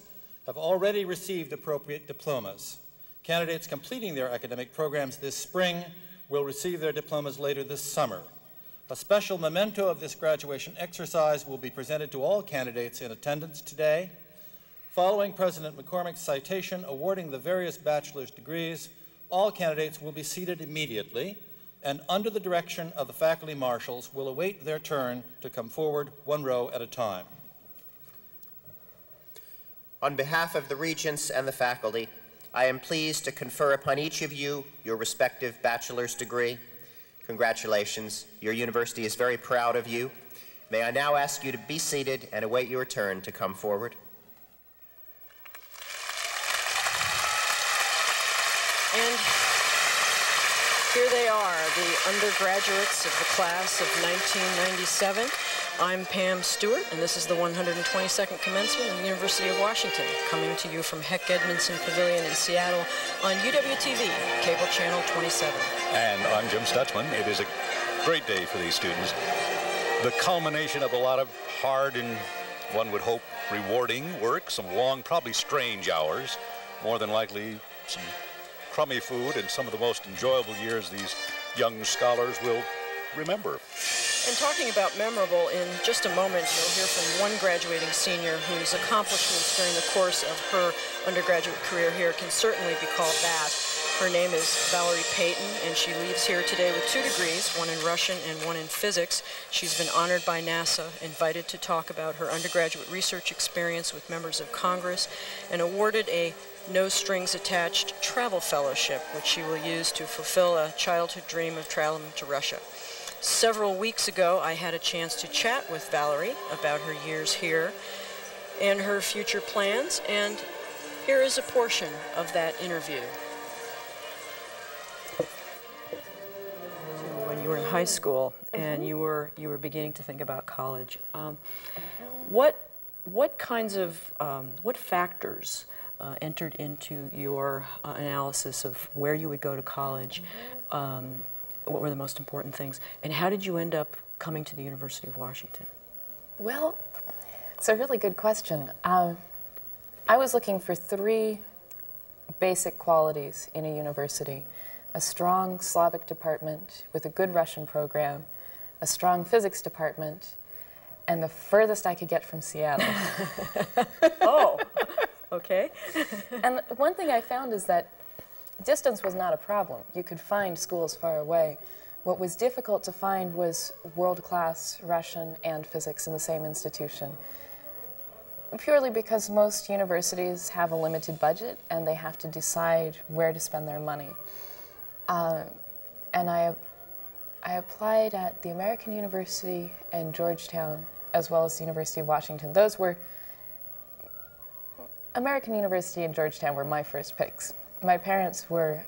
have already received appropriate diplomas. Candidates completing their academic programs this spring will receive their diplomas later this summer. A special memento of this graduation exercise will be presented to all candidates in attendance today. Following President McCormick's citation awarding the various bachelor's degrees, all candidates will be seated immediately and under the direction of the faculty marshals will await their turn to come forward one row at a time. On behalf of the Regents and the faculty, I am pleased to confer upon each of you your respective bachelor's degree. Congratulations. Your university is very proud of you. May I now ask you to be seated and await your turn to come forward. And here they are, the undergraduates of the class of 1997. I'm Pam Stewart, and this is the 122nd Commencement of the University of Washington, coming to you from Heck Edmondson Pavilion in Seattle on UWTV, cable channel 27. And I'm Jim Stutzman. It is a great day for these students. The culmination of a lot of hard and, one would hope, rewarding work, some long, probably strange hours, more than likely some crummy food, and some of the most enjoyable years these young scholars will remember. And talking about memorable, in just a moment you'll hear from one graduating senior whose accomplishments during the course of her undergraduate career here can certainly be called that. Her name is Valerie Payton, and she leaves here today with 2 degrees, one in Russian and one in physics. She's been honored by NASA, invited to talk about her undergraduate research experience with members of Congress, and awarded a no-strings-attached travel fellowship, which she will use to fulfill a childhood dream of traveling to Russia. Several weeks ago, I had a chance to chat with Valerie about her years here and her future plans, and here is a portion of that interview. When you were in high school and you were beginning to think about college, what kinds of what factors entered into your analysis of where you would go to college? What were the most important things? And how did you end up coming to the University of Washington? Well, it's a really good question. I was looking for 3 basic qualities in a university: a strong Slavic department with a good Russian program, a strong physics department, and the furthest I could get from Seattle. Oh, okay. And one thing I found is that distance was not a problem. You could find schools far away. What was difficult to find was world-class Russian and physics in the same institution, purely because most universities have a limited budget and they have to decide where to spend their money. And I applied at the American University and Georgetown, as well as the University of Washington. Those were, American University and Georgetown were my first picks. My parents were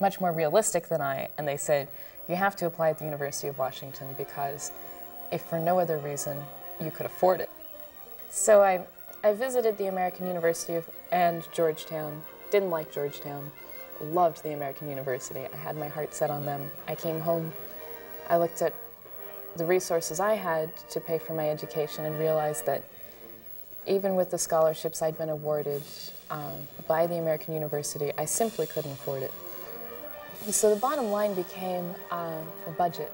much more realistic than I, and they said, you have to apply at the University of Washington because if for no other reason, you could afford it. So I visited the American University and Georgetown, didn't like Georgetown, loved the American University. I had my heart set on them. I came home, I looked at the resources I had to pay for my education and realized that even with the scholarships I'd been awarded by the American University, I simply couldn't afford it. So the bottom line became a budget.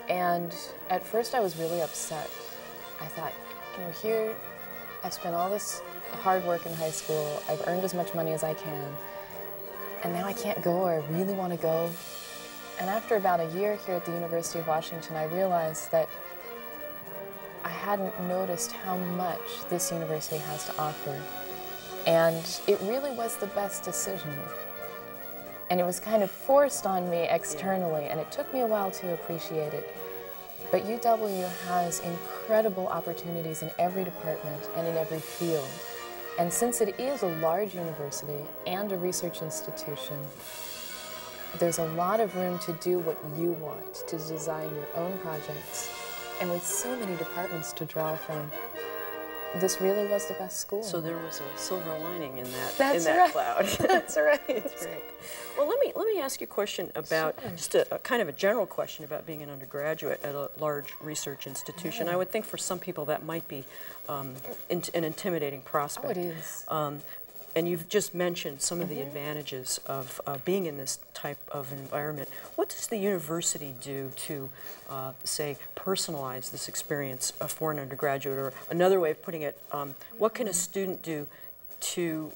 And at first I was really upset. I thought, you know, here I've spent all this hard work in high school, I've earned as much money as I can, and now I can't go or I really want to go. And after about a year here at the University of Washington, I realized that I hadn't noticed how much this university has to offer. And it really was the best decision. And it was kind of forced on me externally, and it took me a while to appreciate it. But UW has incredible opportunities in every department and in every field. And since it is a large university and a research institution, there's a lot of room to do what you want, to design your own projects. And with so many departments to draw from, this really was the best school. So there was a silver lining in that, That's right. Cloud. That's right. That's great. Well, let me ask you a question about, just a kind of a general question about being an undergraduate at a large research institution. I would think for some people that might be an intimidating prospect. Oh, it is. And you've just mentioned some of the advantages of being in this type of environment. What does the university do to, say, personalize this experience for an undergraduate? Or another way of putting it, what can a student do to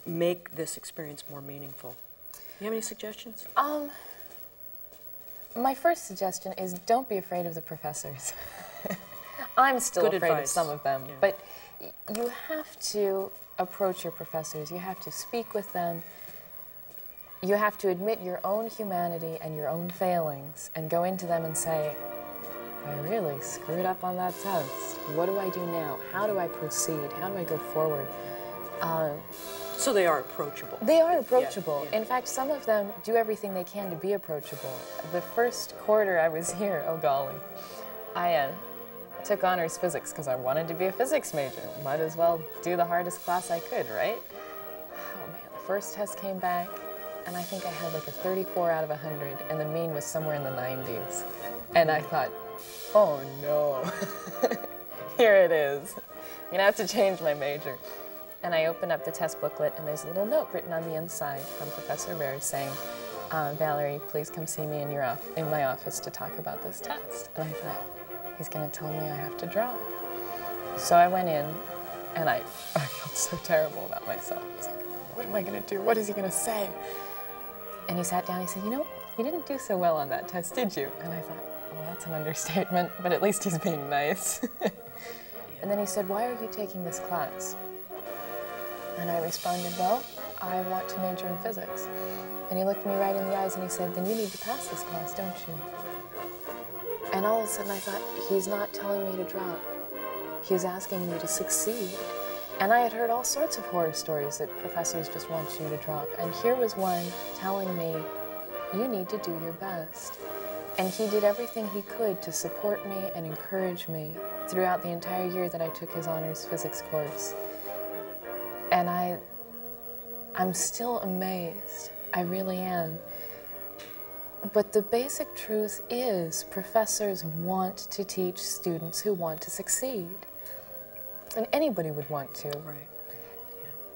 make this experience more meaningful? You have any suggestions? My first suggestion is don't be afraid of the professors. I'm still Good afraid advice. of some of them, but you have to approach your professors. You have to speak with them. You have to admit your own humanity and your own failings and go into them and say, I really screwed up on that test. What do I do now? How do I proceed? How do I go forward? So they are approachable. They are approachable. Yeah. In fact, some of them do everything they can to be approachable. The first quarter I was here, oh golly, I took honors physics because I wanted to be a physics major. Might as well do the hardest class I could, right? Oh man, the first test came back and I think I had like a 34 out of 100 and the mean was somewhere in the 90s. And I thought, oh no, here it is. I'm gonna have to change my major. And I opened up the test booklet and there's a little note written on the inside from Professor Rare saying, Valerie, please come see me in my office to talk about this test. And I thought, he's going to tell me I have to draw. So I went in, and I felt so terrible about myself. I was like, what am I going to do? What is he going to say? And he sat down and he said, you know, you didn't do so well on that test, did you? And I thought, well, that's an understatement, but at least he's being nice. And then he said, why are you taking this class? And I responded, well, I want to major in physics. And he looked me right in the eyes and he said, then you need to pass this class, don't you? And all of a sudden I thought, he's not telling me to drop. He's asking me to succeed. And I had heard all sorts of horror stories that professors just want you to drop. And here was one telling me, you need to do your best. And he did everything he could to support me and encourage me throughout the entire year that I took his honors physics course. And I'm still amazed. I really am. But the basic truth is professors want to teach students who want to succeed. And anybody would want to. Right.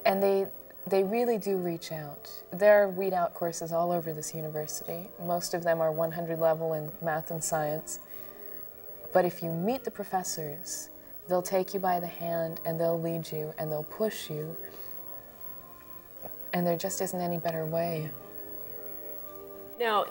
Yeah. And they really do reach out. There are weed out courses all over this university. Most of them are 100 level in math and science. But if you meet the professors, they'll take you by the hand and they'll lead you and they'll push you. And there just isn't any better way. Now,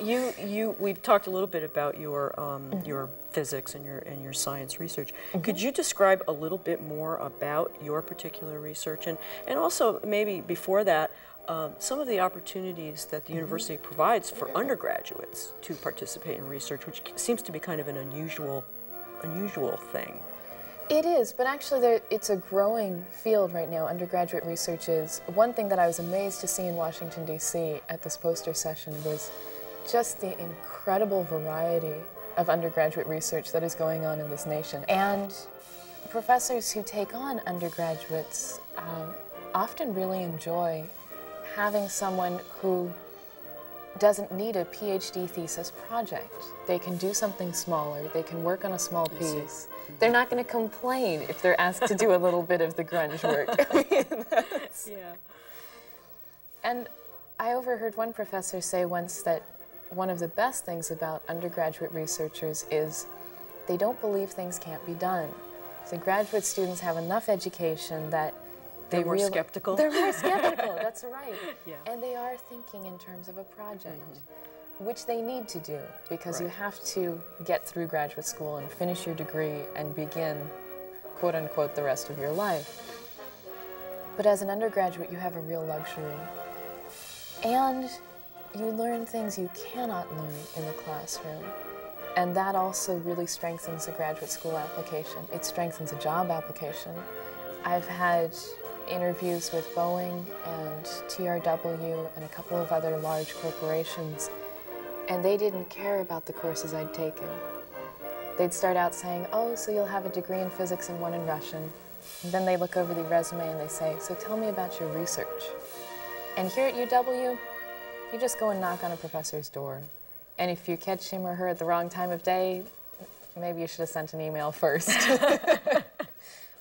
we've talked a little bit about your physics and your science research. Could you describe a little bit more about your particular research, and also maybe before that, some of the opportunities that the university provides for undergraduates to participate in research, which seems to be kind of an unusual thing. It is, but actually it's a growing field right now, undergraduate research is. One thing that I was amazed to see in Washington, D.C. at this poster session was just the incredible variety of undergraduate research that is going on in this nation. And professors who take on undergraduates often really enjoy having someone who doesn't need a PhD thesis project. They can do something smaller, they can work on a small piece. They're not going to complain if they're asked to do a little bit of the grunge work. Yeah. And I overheard one professor say once that one of the best things about undergraduate researchers is they don't believe things can't be done. So graduate students have enough education that they're more skeptical. They're more skeptical, that's right. Yeah. And they are thinking in terms of a project, which they need to do because you have to get through graduate school and finish your degree and begin, quote unquote, the rest of your life. But as an undergraduate, you have a real luxury. And you learn things you cannot learn in the classroom. And that also really strengthens a graduate school application. It strengthens a job application. I've had interviews with Boeing and TRW and a couple of other large corporations, and they didn't care about the courses I'd taken. They'd start out saying, oh, so you'll have a degree in physics and one in Russian. And then they look over the resume and they say, so tell me about your research. And here at UW, you just go and knock on a professor's door. And if you catch him or her at the wrong time of day, maybe you should have sent an email first.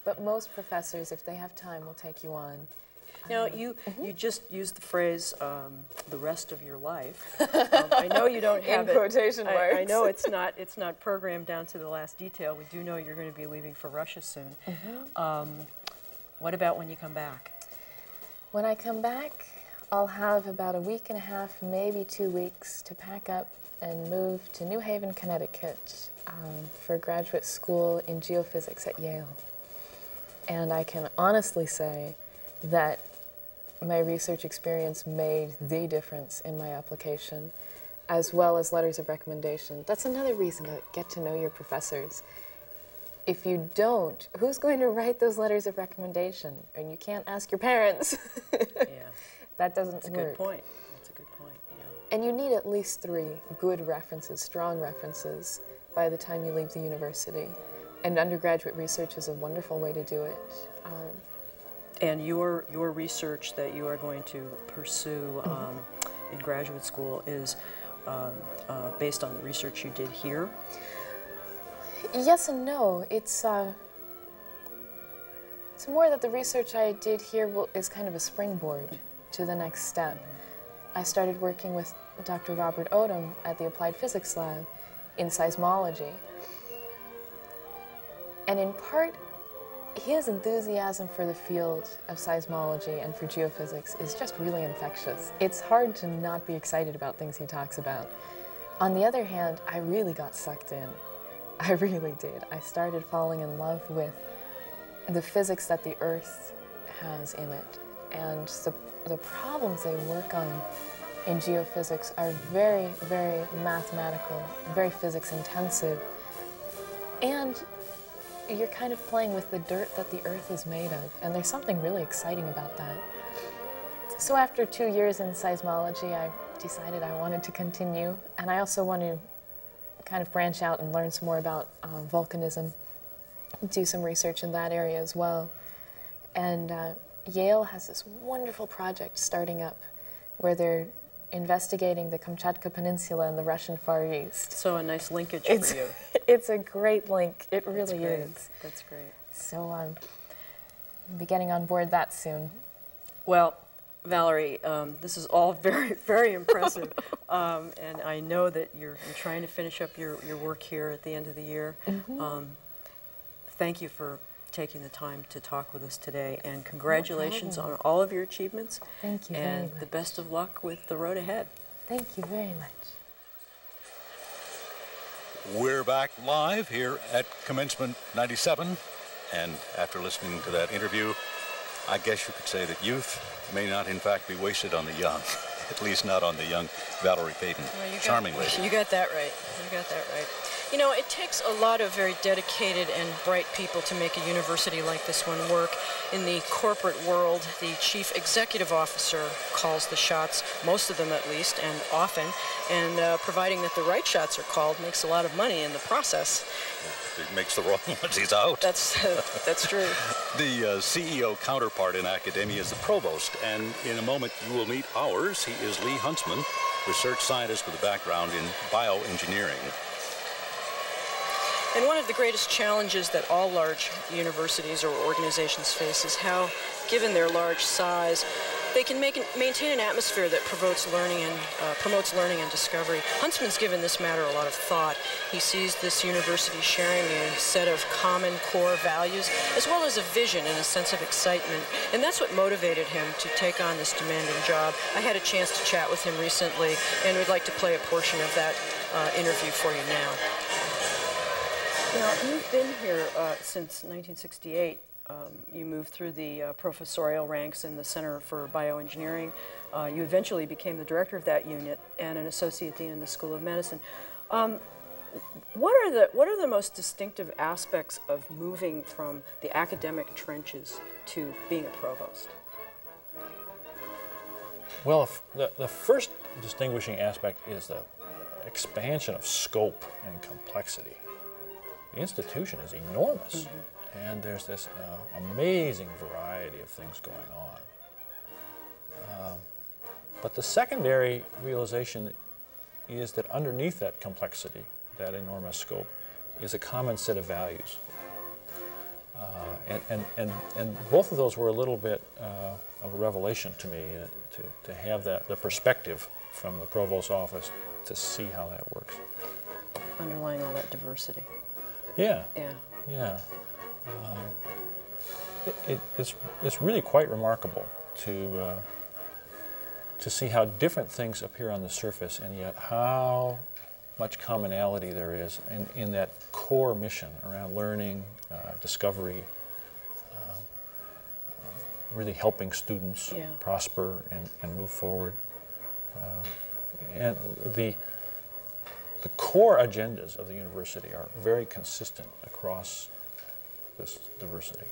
But most professors, if they have time, will take you on. Now, you just used the phrase, the rest of your life. I know you don't have in quotation marks. I know it's not programmed down to the last detail. We do know you're going to be leaving for Russia soon. What about when you come back? When I come back, I'll have about a week and a half, maybe 2 weeks, to pack up and move to New Haven, Connecticut for graduate school in geophysics at Yale. And I can honestly say that my research experience made the difference in my application, as well as letters of recommendation. That's another reason to get to know your professors. If you don't, who's going to write those letters of recommendation? And you can't ask your parents. Yeah. That doesn't work. That's a good point. That's a good point, yeah. And you need at least 3 good references, strong references, by the time you leave the university. And undergraduate research is a wonderful way to do it. And your research that you are going to pursue in graduate school is based on the research you did here? Yes and no. It's more that the research I did here is kind of a springboard to the next step. I started working with Dr. Robert Odom at the Applied Physics Lab in seismology. And in part, his enthusiasm for the field of seismology and for geophysics is just really infectious. It's hard to not be excited about things he talks about. On the other hand, I really got sucked in. I really did. I started falling in love with the physics that the Earth has in it. And the problems they work on in geophysics are very, very mathematical, very physics intensive. And you're kind of playing with the dirt that the Earth is made of, and there's something really exciting about that. So after 2 years in seismology, I decided I wanted to continue, and I also want to kind of branch out and learn some more about volcanism, do some research in that area as well. And Yale has this wonderful project starting up where they're investigating the Kamchatka Peninsula in the Russian Far East. So a nice linkage for you. It's a great link. It really is. That's great. So I'll be getting on board that soon. Well, Valerie, this is all very, very impressive. And I know that you're trying to finish up your work here at the end of the year. Thank you for taking the time to talk with us today, and congratulations on all of your achievements. Thank you very much. And the best of luck with the road ahead. Thank you very much. We're back live here at Commencement 97, and after listening to that interview, I guess you could say that youth may not in fact be wasted on the young, at least not on the young Valerie Payton. Well, Charming lady. You got that right. You got that right. You know, it takes a lot of very dedicated and bright people to make a university like this one work. In the corporate world, the chief executive officer calls the shots, most of them at least, and often, and providing that the right shots are called makes a lot of money in the process. If he makes the wrong ones, he's out. That's true. The CEO counterpart in academia is the provost, and in a moment you will meet ours. He is Lee Huntsman, research scientist with a background in bioengineering. And one of the greatest challenges that all large universities or organizations face is how, given their large size, they can maintain an atmosphere that promotes learning and discovery. Huntsman's given this matter a lot of thought. He sees this university sharing a set of common core values, as well as a vision and a sense of excitement. And that's what motivated him to take on this demanding job. I had a chance to chat with him recently, and we'd like to play a portion of that interview for you now. Now, you've been here since 1968. you moved through the professorial ranks in the Center for Bioengineering. You eventually became the director of that unit and an associate dean in the School of Medicine. What are the most distinctive aspects of moving from the academic trenches to being a provost? Well, the first distinguishing aspect is the expansion of scope and complexity. The institution is enormous, and there's this amazing variety of things going on. But the secondary realization is that underneath that complexity, that enormous scope, is a common set of values. And both of those were a little bit of a revelation to me, to have the perspective from the provost's office to see how that works. Underlying all that diversity. Yeah. Yeah. Yeah. It's really quite remarkable to see how different things appear on the surface, and yet how much commonality there is in that core mission around learning, discovery, really helping students prosper and move forward. And the core agendas of the university are very consistent across this diversity.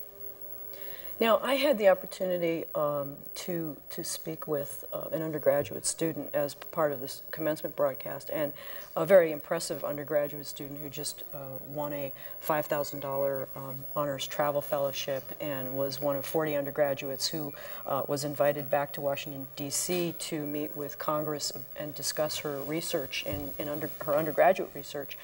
Now, I had the opportunity to speak with an undergraduate student as part of this commencement broadcast, and a very impressive undergraduate student who just won a $5,000 honors travel fellowship and was one of 40 undergraduates who was invited back to Washington, D.C. to meet with Congress and discuss her research her undergraduate research.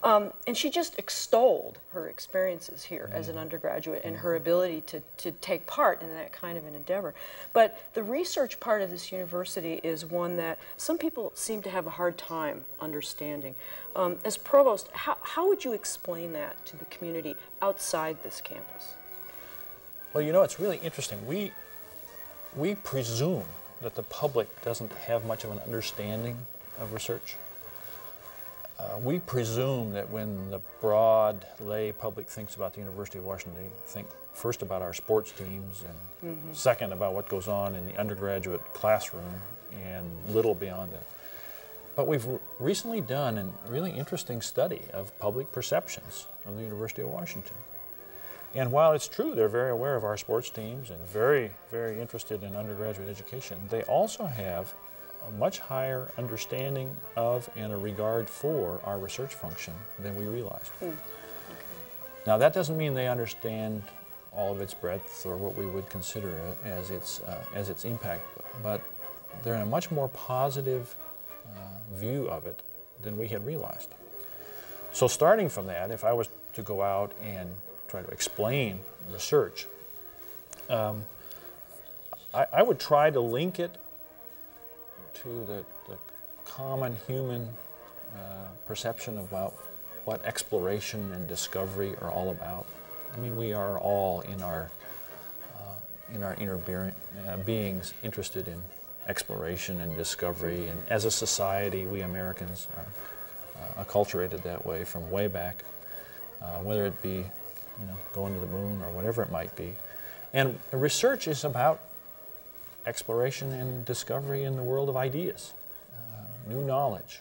And she just extolled her experiences here as an undergraduate and her ability to take part in that kind of an endeavor. But the research part of this university is one that some people seem to have a hard time understanding. As provost, how would you explain that to the community outside this campus? Well, you know, it's really interesting. We presume that the public doesn't have much of an understanding of research. We presume that when the broad lay public thinks about the University of Washington, they think first about our sports teams and second about what goes on in the undergraduate classroom and little beyond that. But we've recently done a really interesting study of public perceptions of the University of Washington. And while it's true they're very aware of our sports teams and very, very interested in undergraduate education, they also have a much higher understanding of and a regard for our research function than we realized. Okay. Now, that doesn't mean they understand all of its breadth or what we would consider as its impact, but they're in a much more positive view of it than we had realized. So starting from that, if I was to go out and try to explain research, I would try to link it to the common human perception about what exploration and discovery are all about. I mean, we are all in our inner beings interested in exploration and discovery, and as a society, we Americans are acculturated that way from way back, whether it be going to the moon or whatever it might be. And research is about exploration and discovery in the world of ideas, new knowledge.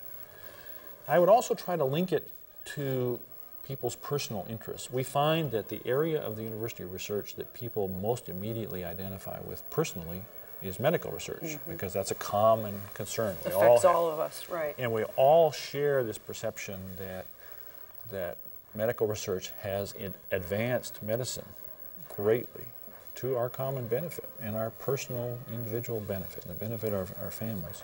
I would also try to link it to people's personal interests. We find that the area of the university research that people most immediately identify with personally is medical research, because that's a common concern. It affects all of us, right. And we all share this perception that medical research has advanced medicine greatly to our common benefit and our personal individual benefit and the benefit of our families.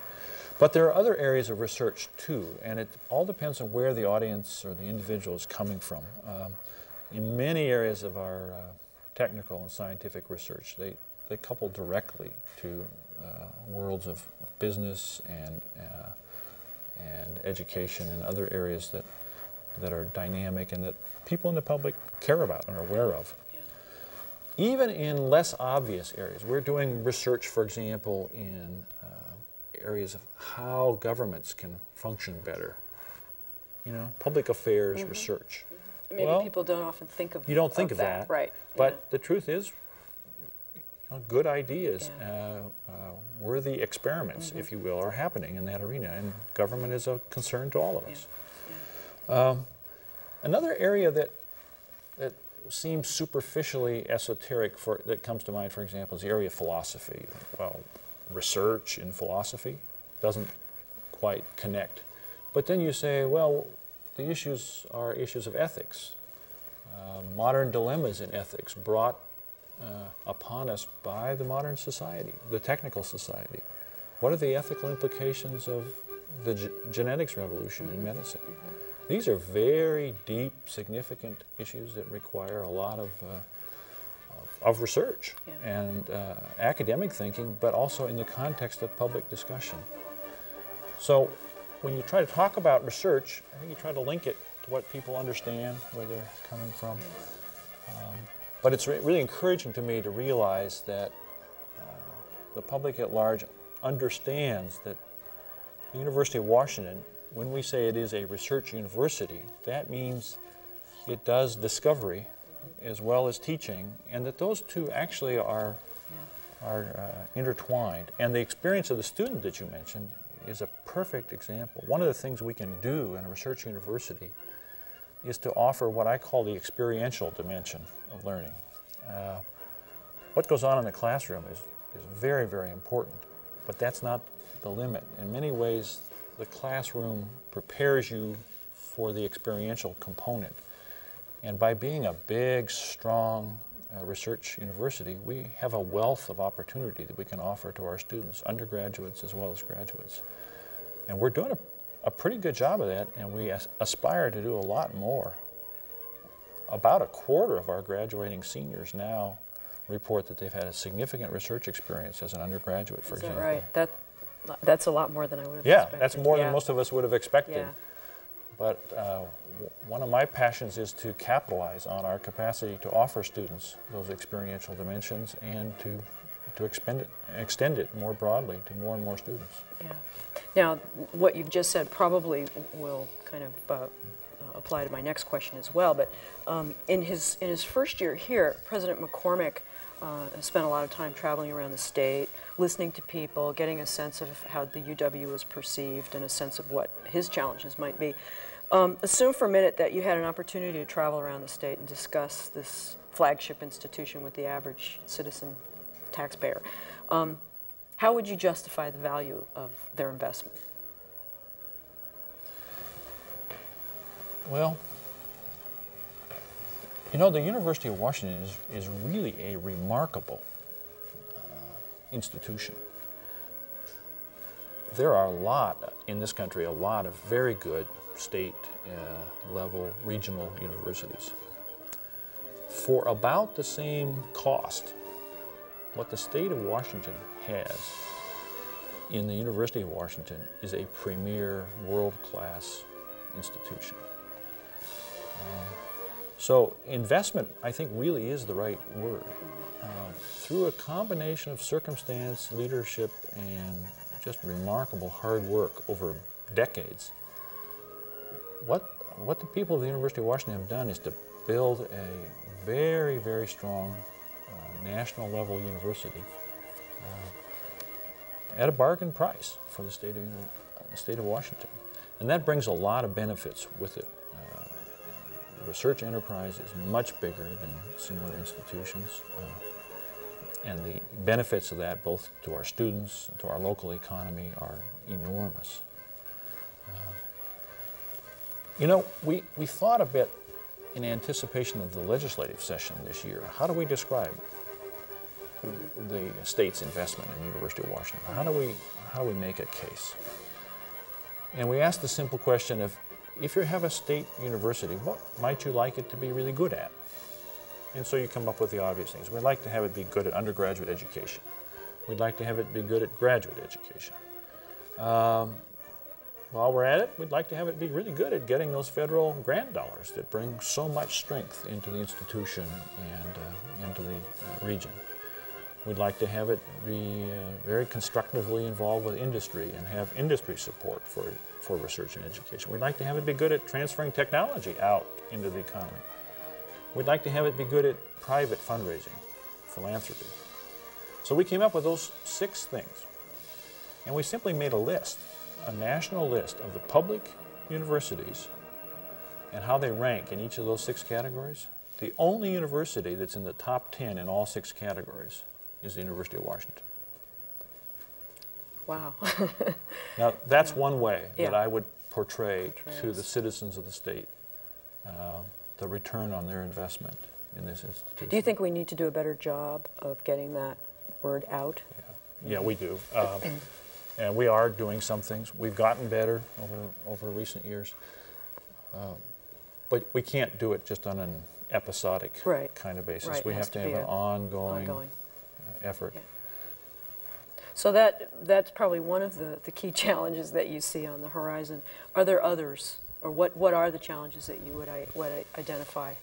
But there are other areas of research too, and it all depends on where the audience or the individual is coming from. In many areas of our technical and scientific research, they couple directly to worlds of business and education and other areas that are dynamic and that people in the public care about and are aware of. Even in less obvious areas, we're doing research, for example, in areas of how governments can function better. Public affairs research. maybe well, people don't often think of. You don't think of that, right? But the truth is, good ideas, worthy experiments, if you will, are happening in that arena, and government is a concern to all of us. Another area that seems superficially esoteric that comes to mind, for example, is the area of philosophy. Well, research in philosophy doesn't quite connect. But then you say, well, the issues are issues of ethics, modern dilemmas in ethics brought upon us by the modern society, the technical society. What are the ethical implications of the genetics revolution in medicine? These are very deep, significant issues that require a lot of research and academic thinking, but also in the context of public discussion. So when you try to talk about research, I think you try to link it to what people understand, where they're coming from. But it's really encouraging to me to realize that the public at large understands that the University of Washington, when we say it is a research university, that means it does discovery as well as teaching, and that those two actually are intertwined. And the experience of the student that you mentioned is a perfect example. One of the things we can do in a research university is to offer what I call the experiential dimension of learning. What goes on in the classroom is very, very important, but that's not the limit. In many ways, the classroom prepares you for the experiential component. And by being a big, strong research university, we have a wealth of opportunity that we can offer to our students, undergraduates as well as graduates. And we're doing a pretty good job of that, and we aspire to do a lot more. About a quarter of our graduating seniors now report that they've had a significant research experience as an undergraduate, for example. Right. That's a lot more than I would have expected. Yeah, that's more than most of us would have expected. Yeah. But one of my passions is to capitalize on our capacity to offer students those experiential dimensions and to extend it more broadly to more and more students. Yeah. Now, what you've just said probably will kind of apply to my next question as well. But in his first year here, President McCormick spent a lot of time traveling around the state, listening to people, getting a sense of how the UW is perceived and a sense of what his challenges might be. Assume for a minute that you had an opportunity to travel around the state and discuss this flagship institution with the average citizen taxpayer. How would you justify the value of their investment? Well, you know, the University of Washington is really a remarkable institution. There are in this country, a lot of very good state level regional universities. For about the same cost, what the state of Washington has in the University of Washington is a premier world-class institution. So investment, I think, really is the right word. Through a combination of circumstance, leadership, and just remarkable hard work over decades, what the people of the University of Washington have done is to build a very, very strong national level university at a bargain price for the state of Washington. And that brings a lot of benefits with it. Research enterprise is much bigger than similar institutions. And the benefits of that, both to our students and to our local economy, are enormous. You know, we thought a bit in anticipation of the legislative session this year. How do we describe the state's investment in the University of Washington? How do we make a case? And we asked the simple question of, if you have a state university, what might you like it to be really good at? And so you come up with the obvious things. We'd like to have it be good at undergraduate education. We'd like to have it be good at graduate education. While we're at it, we'd like to have it be really good at getting those federal grant dollars that bring so much strength into the institution and into the region. We'd like to have it be very constructively involved with industry and have industry support for for research and education. We'd like to have it be good at transferring technology out into the economy. We'd like to have it be good at private fundraising, philanthropy. So we came up with those 6 things. And we simply made a list, a national list of the public universities and how they rank in each of those 6 categories. The only university that's in the top 10 in all 6 categories is the University of Washington. Wow. Now, that's one way that Yeah. I would portray to the citizens of the state the return on their investment in this institution. Do you think we need to do a better job of getting that word out? Yeah, we do. And we are doing some things. We've gotten better over recent years. But we can't do it just on an episodic kind of basis. Right. We have to have an ongoing effort. Yeah. So that's probably one of the key challenges that you see on the horizon. Are there others? Or what are the challenges that you would identify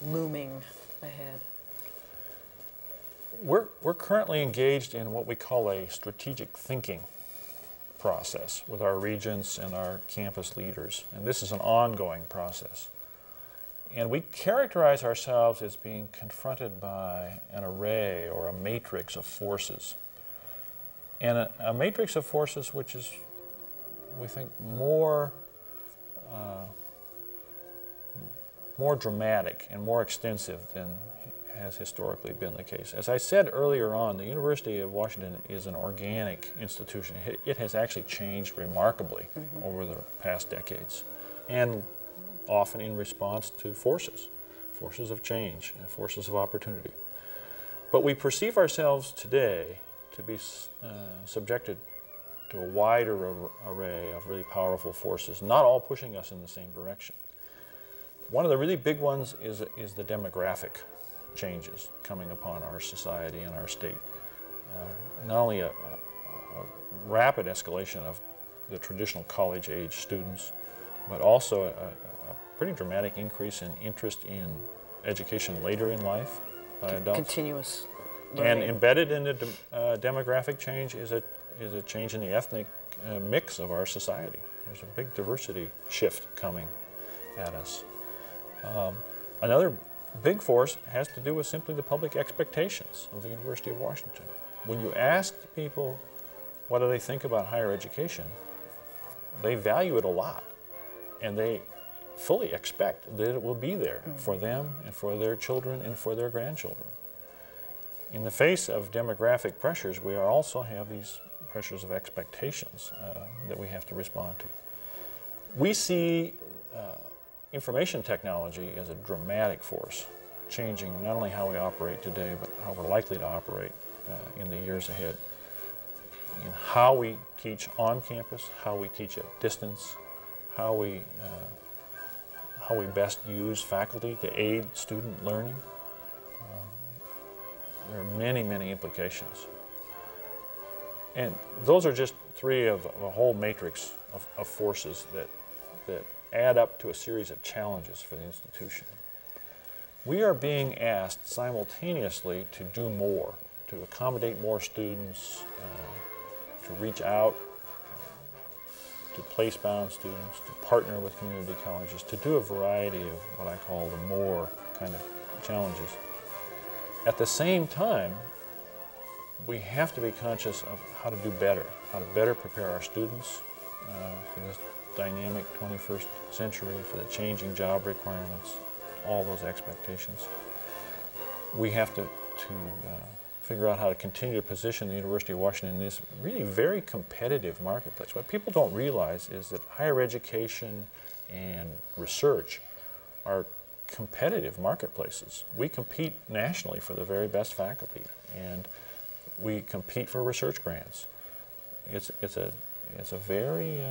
looming ahead? We're currently engaged in what we call a strategic thinking process with our regents and our campus leaders. And this is an ongoing process. And we characterize ourselves as being confronted by an array or a matrix of forces. And a matrix of forces which is, we think, more dramatic and more extensive than has historically been the case. As I said earlier on, the University of Washington is an organic institution. It has actually changed remarkably over the past decades, and often in response to forces of change, forces of opportunity. But we perceive ourselves today to be subjected to a wider array of really powerful forces, not all pushing us in the same direction. One of the really big ones is the demographic changes coming upon our society and our state. Not only a rapid escalation of the traditional college-age students, but also a pretty dramatic increase in interest in education later in life by adults. Continuous And learning. embedded in the demographic change is a change in the ethnic mix of our society. There's a big diversity shift coming at us. Another big force has to do with simply the public expectations of the University of Washington. When you ask people what do they think about higher education, they value it a lot, and they fully expect that it will be there for them and for their children and for their grandchildren. In the face of demographic pressures, we also have these pressures of expectations that we have to respond to. We see information technology as a dramatic force, changing not only how we operate today, but how we're likely to operate in the years ahead. In how we teach on campus, how we teach at distance, how we best use faculty to aid student learning. There are many, many implications. And those are just 3 of a whole matrix of forces that add up to a series of challenges for the institution. We are being asked simultaneously to do more, to accommodate more students, to reach out, to place-bound students, to partner with community colleges, to do a variety of what I call the more kind of challenges. At the same time, we have to be conscious of how to do better, how to better prepare our students for this dynamic 21st century, for the changing job requirements, all those expectations. We have to figure out how to continue to position the University of Washington in this really very competitive marketplace. What people don't realize is that higher education and research are competitive marketplaces. We compete nationally for the very best faculty, and we compete for research grants. It's a very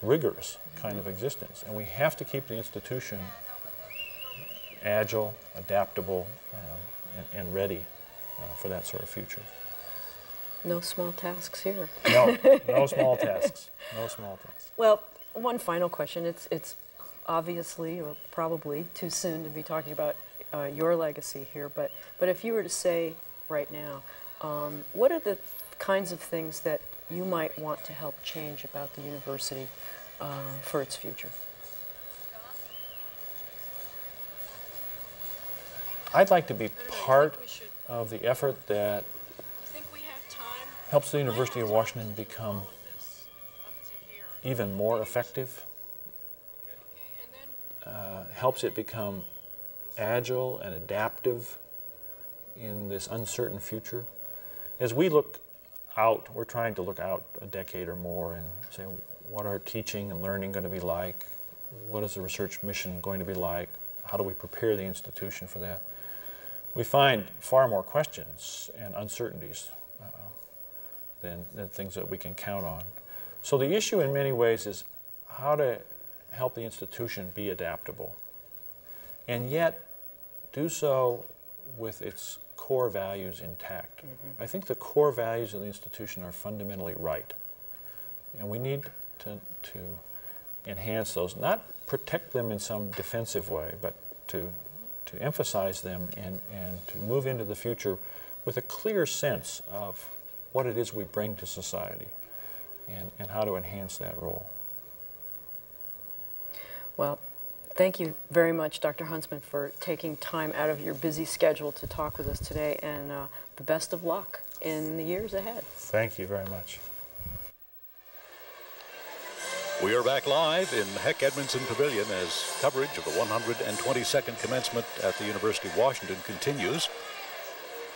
rigorous kind of existence, and we have to keep the institution agile, adaptable, and ready for that sort of future. No small tasks here. No small tasks. No small tasks. Well, one final question. It's obviously, or probably, too soon to be talking about your legacy here, but if you were to say right now, what are the kinds of things that you might want to help change about the university for its future? I'd like to be part of the effort that helps the University of Washington become even more effective, helps it become agile and adaptive in this uncertain future. As we look out, we're trying to look out a decade or more and say, what are teaching and learning going to be like? What is the research mission going to be like? How do we prepare the institution for that? We find far more questions and uncertainties than things that we can count on. So the issue in many ways is how to help the institution be adaptable and yet do so with its core values intact. I think the core values of the institution are fundamentally right, and we need to enhance those, not protect them in some defensive way, but to emphasize them and to move into the future with a clear sense of what it is we bring to society and how to enhance that role. Well, thank you very much, Dr. Huntsman, for taking time out of your busy schedule to talk with us today, and the best of luck in the years ahead. Thank you very much. We are back live in Heck Edmondson Pavilion as coverage of the 122nd Commencement at the University of Washington continues.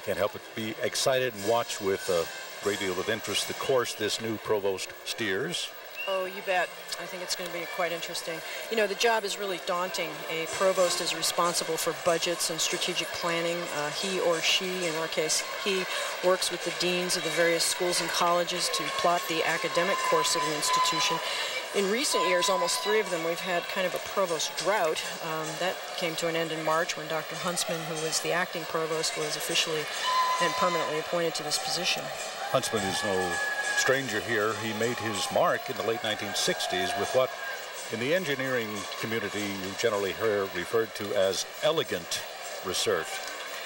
Can't help but be excited and watch with a great deal of interest the course this new provost steers. Oh, you bet. I think it's going to be quite interesting. You know, the job is really daunting. A provost is responsible for budgets and strategic planning. He or she, in our case, he works with the deans of the various schools and colleges to plot the academic course of an institution. In recent years, almost 3 of them, we've had kind of a provost drought. That came to an end in March when Dr. Huntsman, who was the acting provost, was officially and permanently appointed to this position. Huntsman is no stranger here. He made his mark in the late 1960s with what in the engineering community you generally hear referred to as elegant research.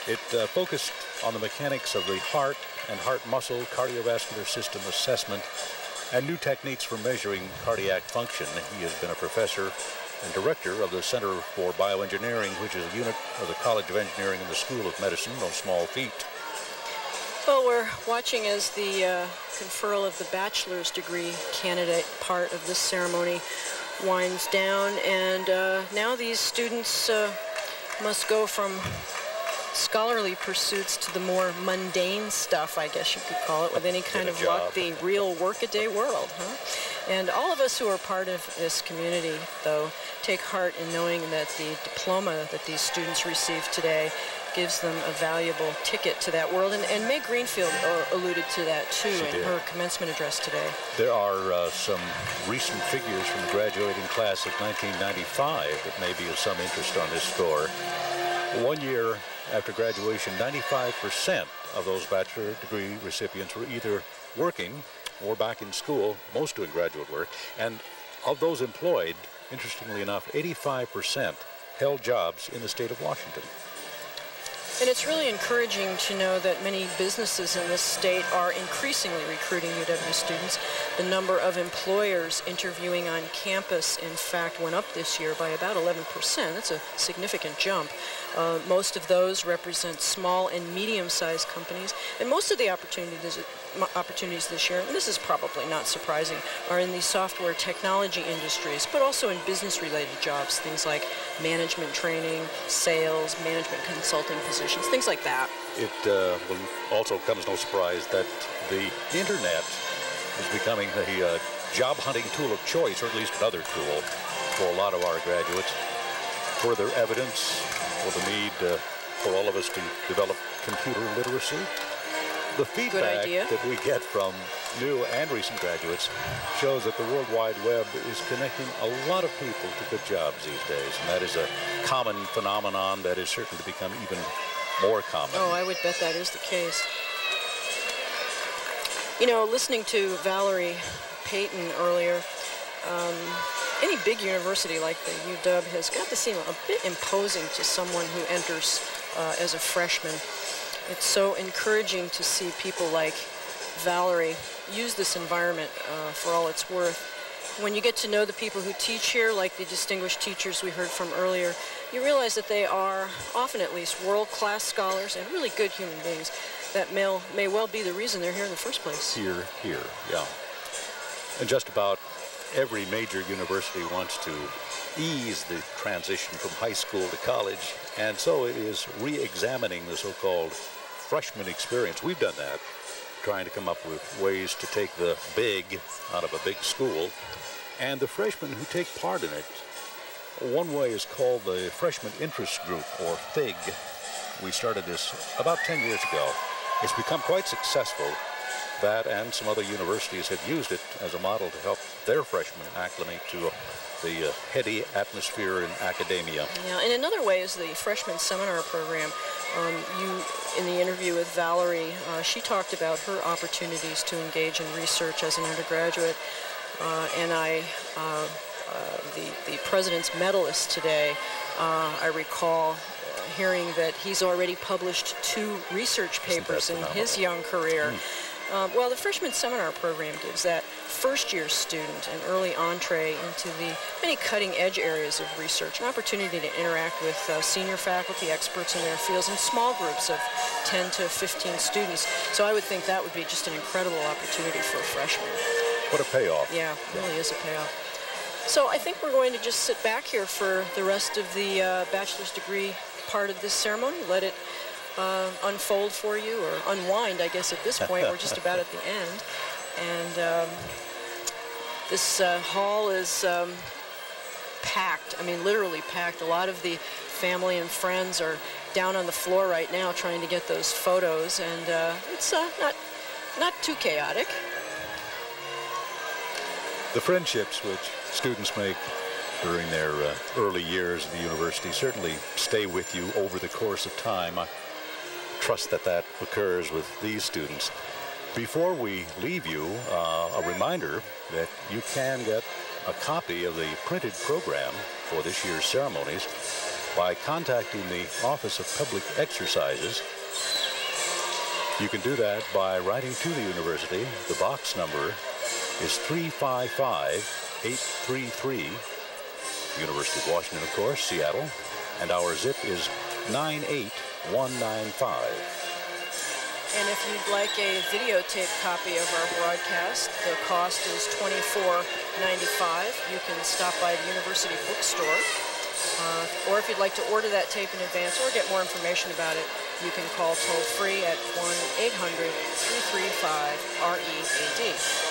It focused on the mechanics of the heart and heart-muscle cardiovascular system assessment and new techniques for measuring cardiac function. He has been a professor and director of the Center for Bioengineering, which is a unit of the College of Engineering and the School of Medicine, no small feat. Well, we're watching as the conferral of the bachelor's degree candidate part of this ceremony winds down, and now these students must go from scholarly pursuits to the more mundane stuff, I guess you could call it, with any kind of luck, the real workaday world, huh? And all of us who are part of this community, though, take heart in knowing that the diploma that these students receive today gives them a valuable ticket to that world. And Meg Greenfield alluded to that, too, in her commencement address today. There are some recent figures from the graduating class of 1995 that may be of some interest on this score. 1 year after graduation, 95% of those bachelor degree recipients were either working or back in school, most doing graduate work. And of those employed, interestingly enough, 85% held jobs in the state of Washington. And it's really encouraging to know that many businesses in this state are increasingly recruiting UW students. The number of employers interviewing on campus, in fact, went up this year by about 11%. That's a significant jump. Most of those represent small and medium-sized companies, and most of the opportunities this year, and this is probably not surprising, are in the software technology industries, but also in business-related jobs, things like management training, sales, management consulting positions, things like that. It will also come as no surprise that the internet is becoming the job hunting tool of choice, or at least another tool for a lot of our graduates. Further evidence for the need for all of us to develop computer literacy. The feedback that we get from new and recent graduates shows that the World Wide Web is connecting a lot of people to good jobs these days, and that is a common phenomenon that is certain to become even more common. Oh, I would bet that is the case. You know, listening to Valerie Payton earlier, any big university like the UW has got to seem a bit imposing to someone who enters as a freshman. It's so encouraging to see people like Valerie, use this environment for all it's worth. When you get to know the people who teach here, like the distinguished teachers we heard from earlier, you realize that they are, often at least, world-class scholars and really good human beings that may well be the reason they're here in the first place. Here, yeah. And just about every major university wants to ease the transition from high school to college, and so it is re-examining the so-called freshman experience. We've done that, trying to come up with ways to take the big out of a big school. And the freshmen who take part in it, one way is called the Freshman Interest Group, or FIG. We started this about 10 years ago. It's become quite successful. That and some other universities have used it as a model to help their freshmen acclimate to the heady atmosphere in academia. Yeah, and another way is the freshman seminar program. In the interview with Valerie, she talked about her opportunities to engage in research as an undergraduate. And the president's medalist today, I recall hearing that he's already published 2 research papers in his young career. Well, the freshman seminar program gives that first-year student an early entree into the many cutting-edge areas of research, an opportunity to interact with senior faculty, experts in their fields, in small groups of 10 to 15 students. So I would think that would be just an incredible opportunity for a freshman. What a payoff. Yeah, it really is a payoff. So I think we're going to just sit back here for the rest of the bachelor's degree part of this ceremony. Let it unfold for you, or unwind, I guess, at this point. We're just about at the end. And this hall is packed. I mean, literally packed. A lot of the family and friends are down on the floor right now trying to get those photos, and it's not too chaotic. The friendships which students make during their early years at the university certainly stay with you over the course of time. I trust that that occurs with these students. Before we leave you, a reminder that you can get a copy of the printed program for this year's ceremonies by contacting the Office of Public Exercises. You can do that by writing to the university. The box number is 355-833, University of Washington, of course, Seattle, and our zip is 98195. And if you'd like a videotape copy of our broadcast, the cost is $24.95. You can stop by the university bookstore, or if you'd like to order that tape in advance or get more information about it, you can call toll-free at 1-800-335-READ.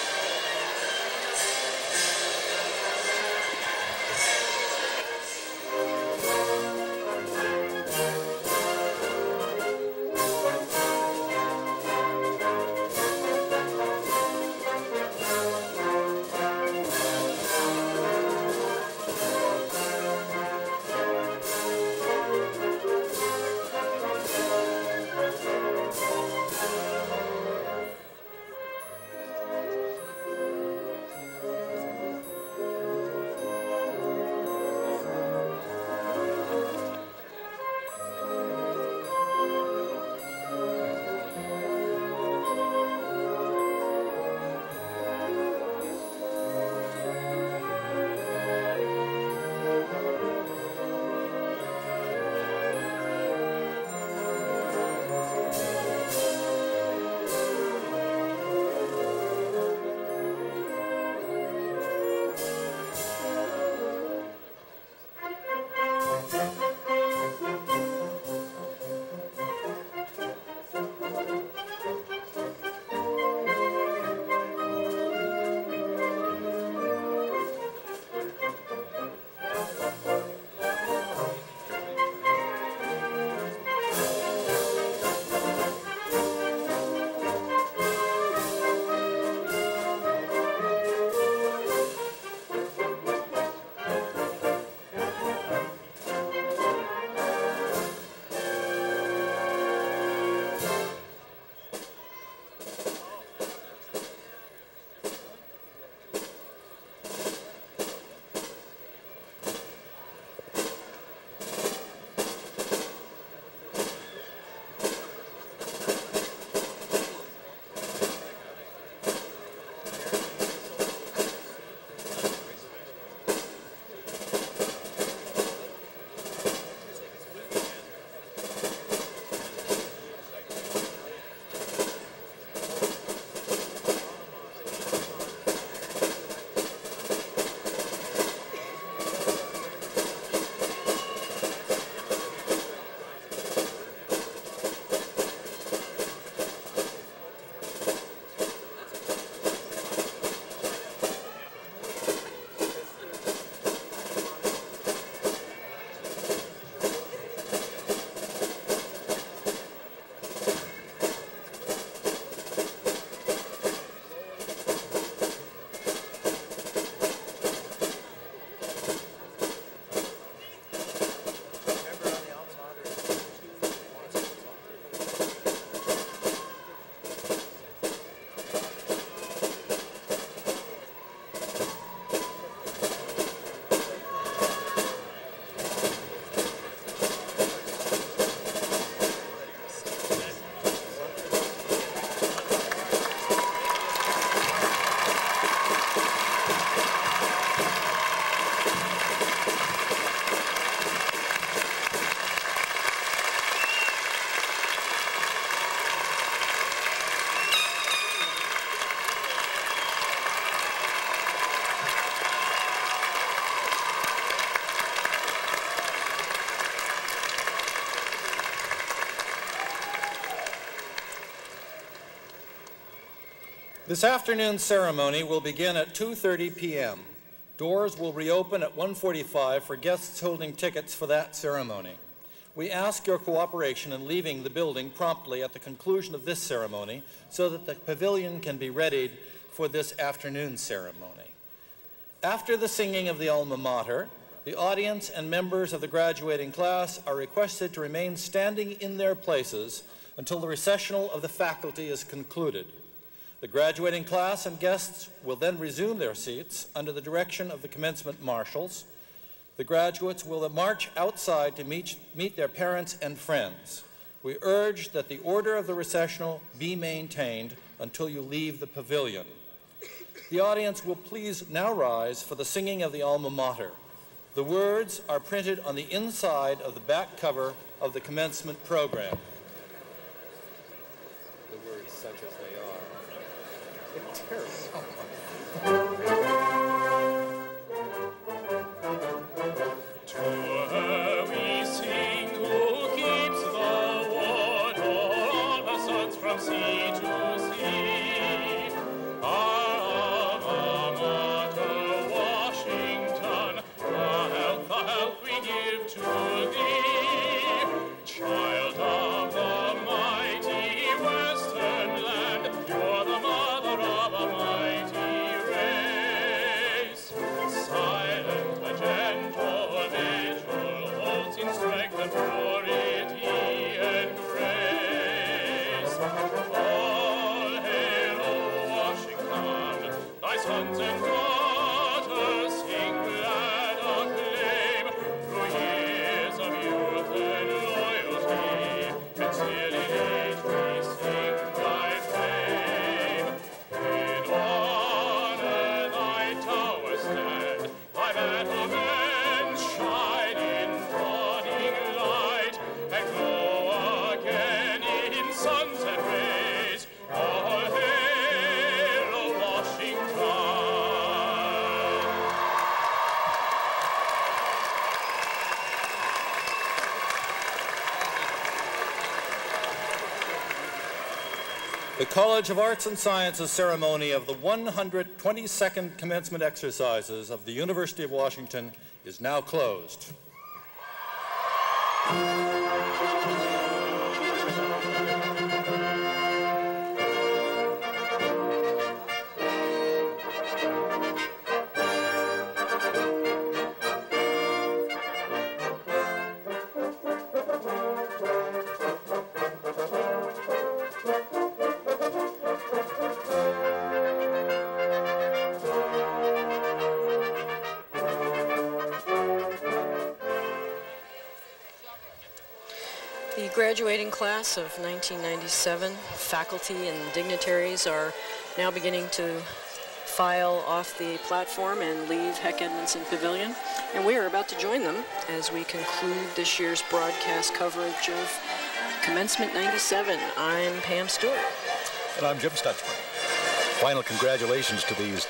This afternoon's ceremony will begin at 2:30 p.m. Doors will reopen at 1:45 for guests holding tickets for that ceremony. We ask your cooperation in leaving the building promptly at the conclusion of this ceremony so that the pavilion can be readied for this afternoon's ceremony. After the singing of the alma mater, the audience and members of the graduating class are requested to remain standing in their places until the recessional of the faculty is concluded. The graduating class and guests will then resume their seats under the direction of the commencement marshals. The graduates will march outside to meet their parents and friends. We urge that the order of the recessional be maintained until you leave the pavilion. The audience will please now rise for the singing of the alma mater. The words are printed on the inside of the back cover of the commencement program. The words such as they are. It's terrible. To her we sing, who keeps the water, all her sons from sea to sea. Our alma mater, Washington, the help we give to thee. Child of the mighty western land, you're the mother of a mighty race. Silent but gentle nature holds in strength and purity and grace. All hail, O Washington, thy sons and daughters sing glad acclaim through years of youth and loyalty, and still in age we sing thy fame. In honor thy towers stand, thy battlements shine in dawning light, and glow again in sunset rays. All hail, O Washington! The College of Arts and Sciences ceremony of the 122nd Commencement exercises of the University of Washington is now closed. The graduating class of 1997, faculty and dignitaries are now beginning to file off the platform and leave Heck Edmondson Pavilion. And we are about to join them as we conclude this year's broadcast coverage of Commencement 97. I'm Pam Stewart. And I'm Jim Stutzman. Final congratulations to these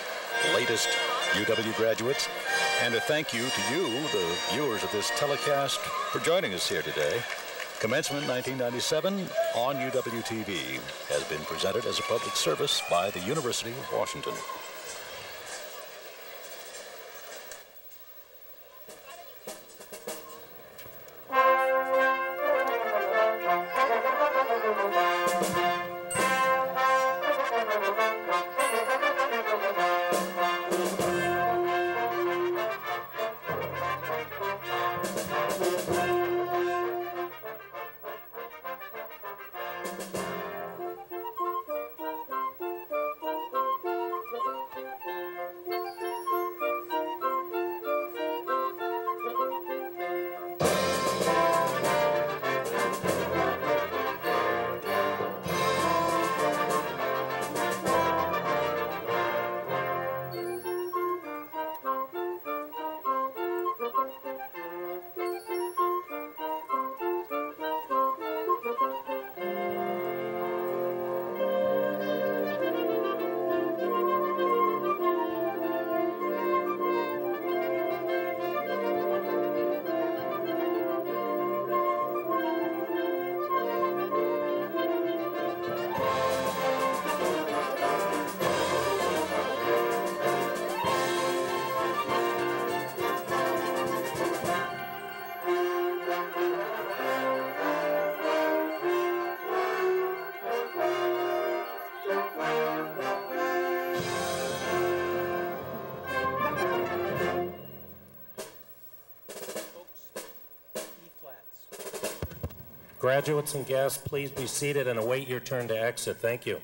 latest UW graduates, and a thank you to you, the viewers of this telecast, for joining us here today. Commencement 1997 on UW-TV has been presented as a public service by the University of Washington. Graduates and guests, please be seated and await your turn to exit. Thank you.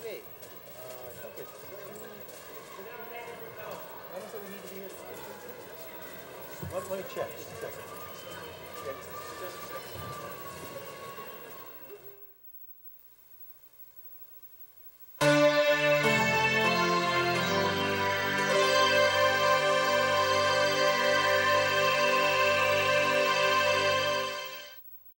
Okay. I think it's... When is it we need to be here? Let me check. Just a second.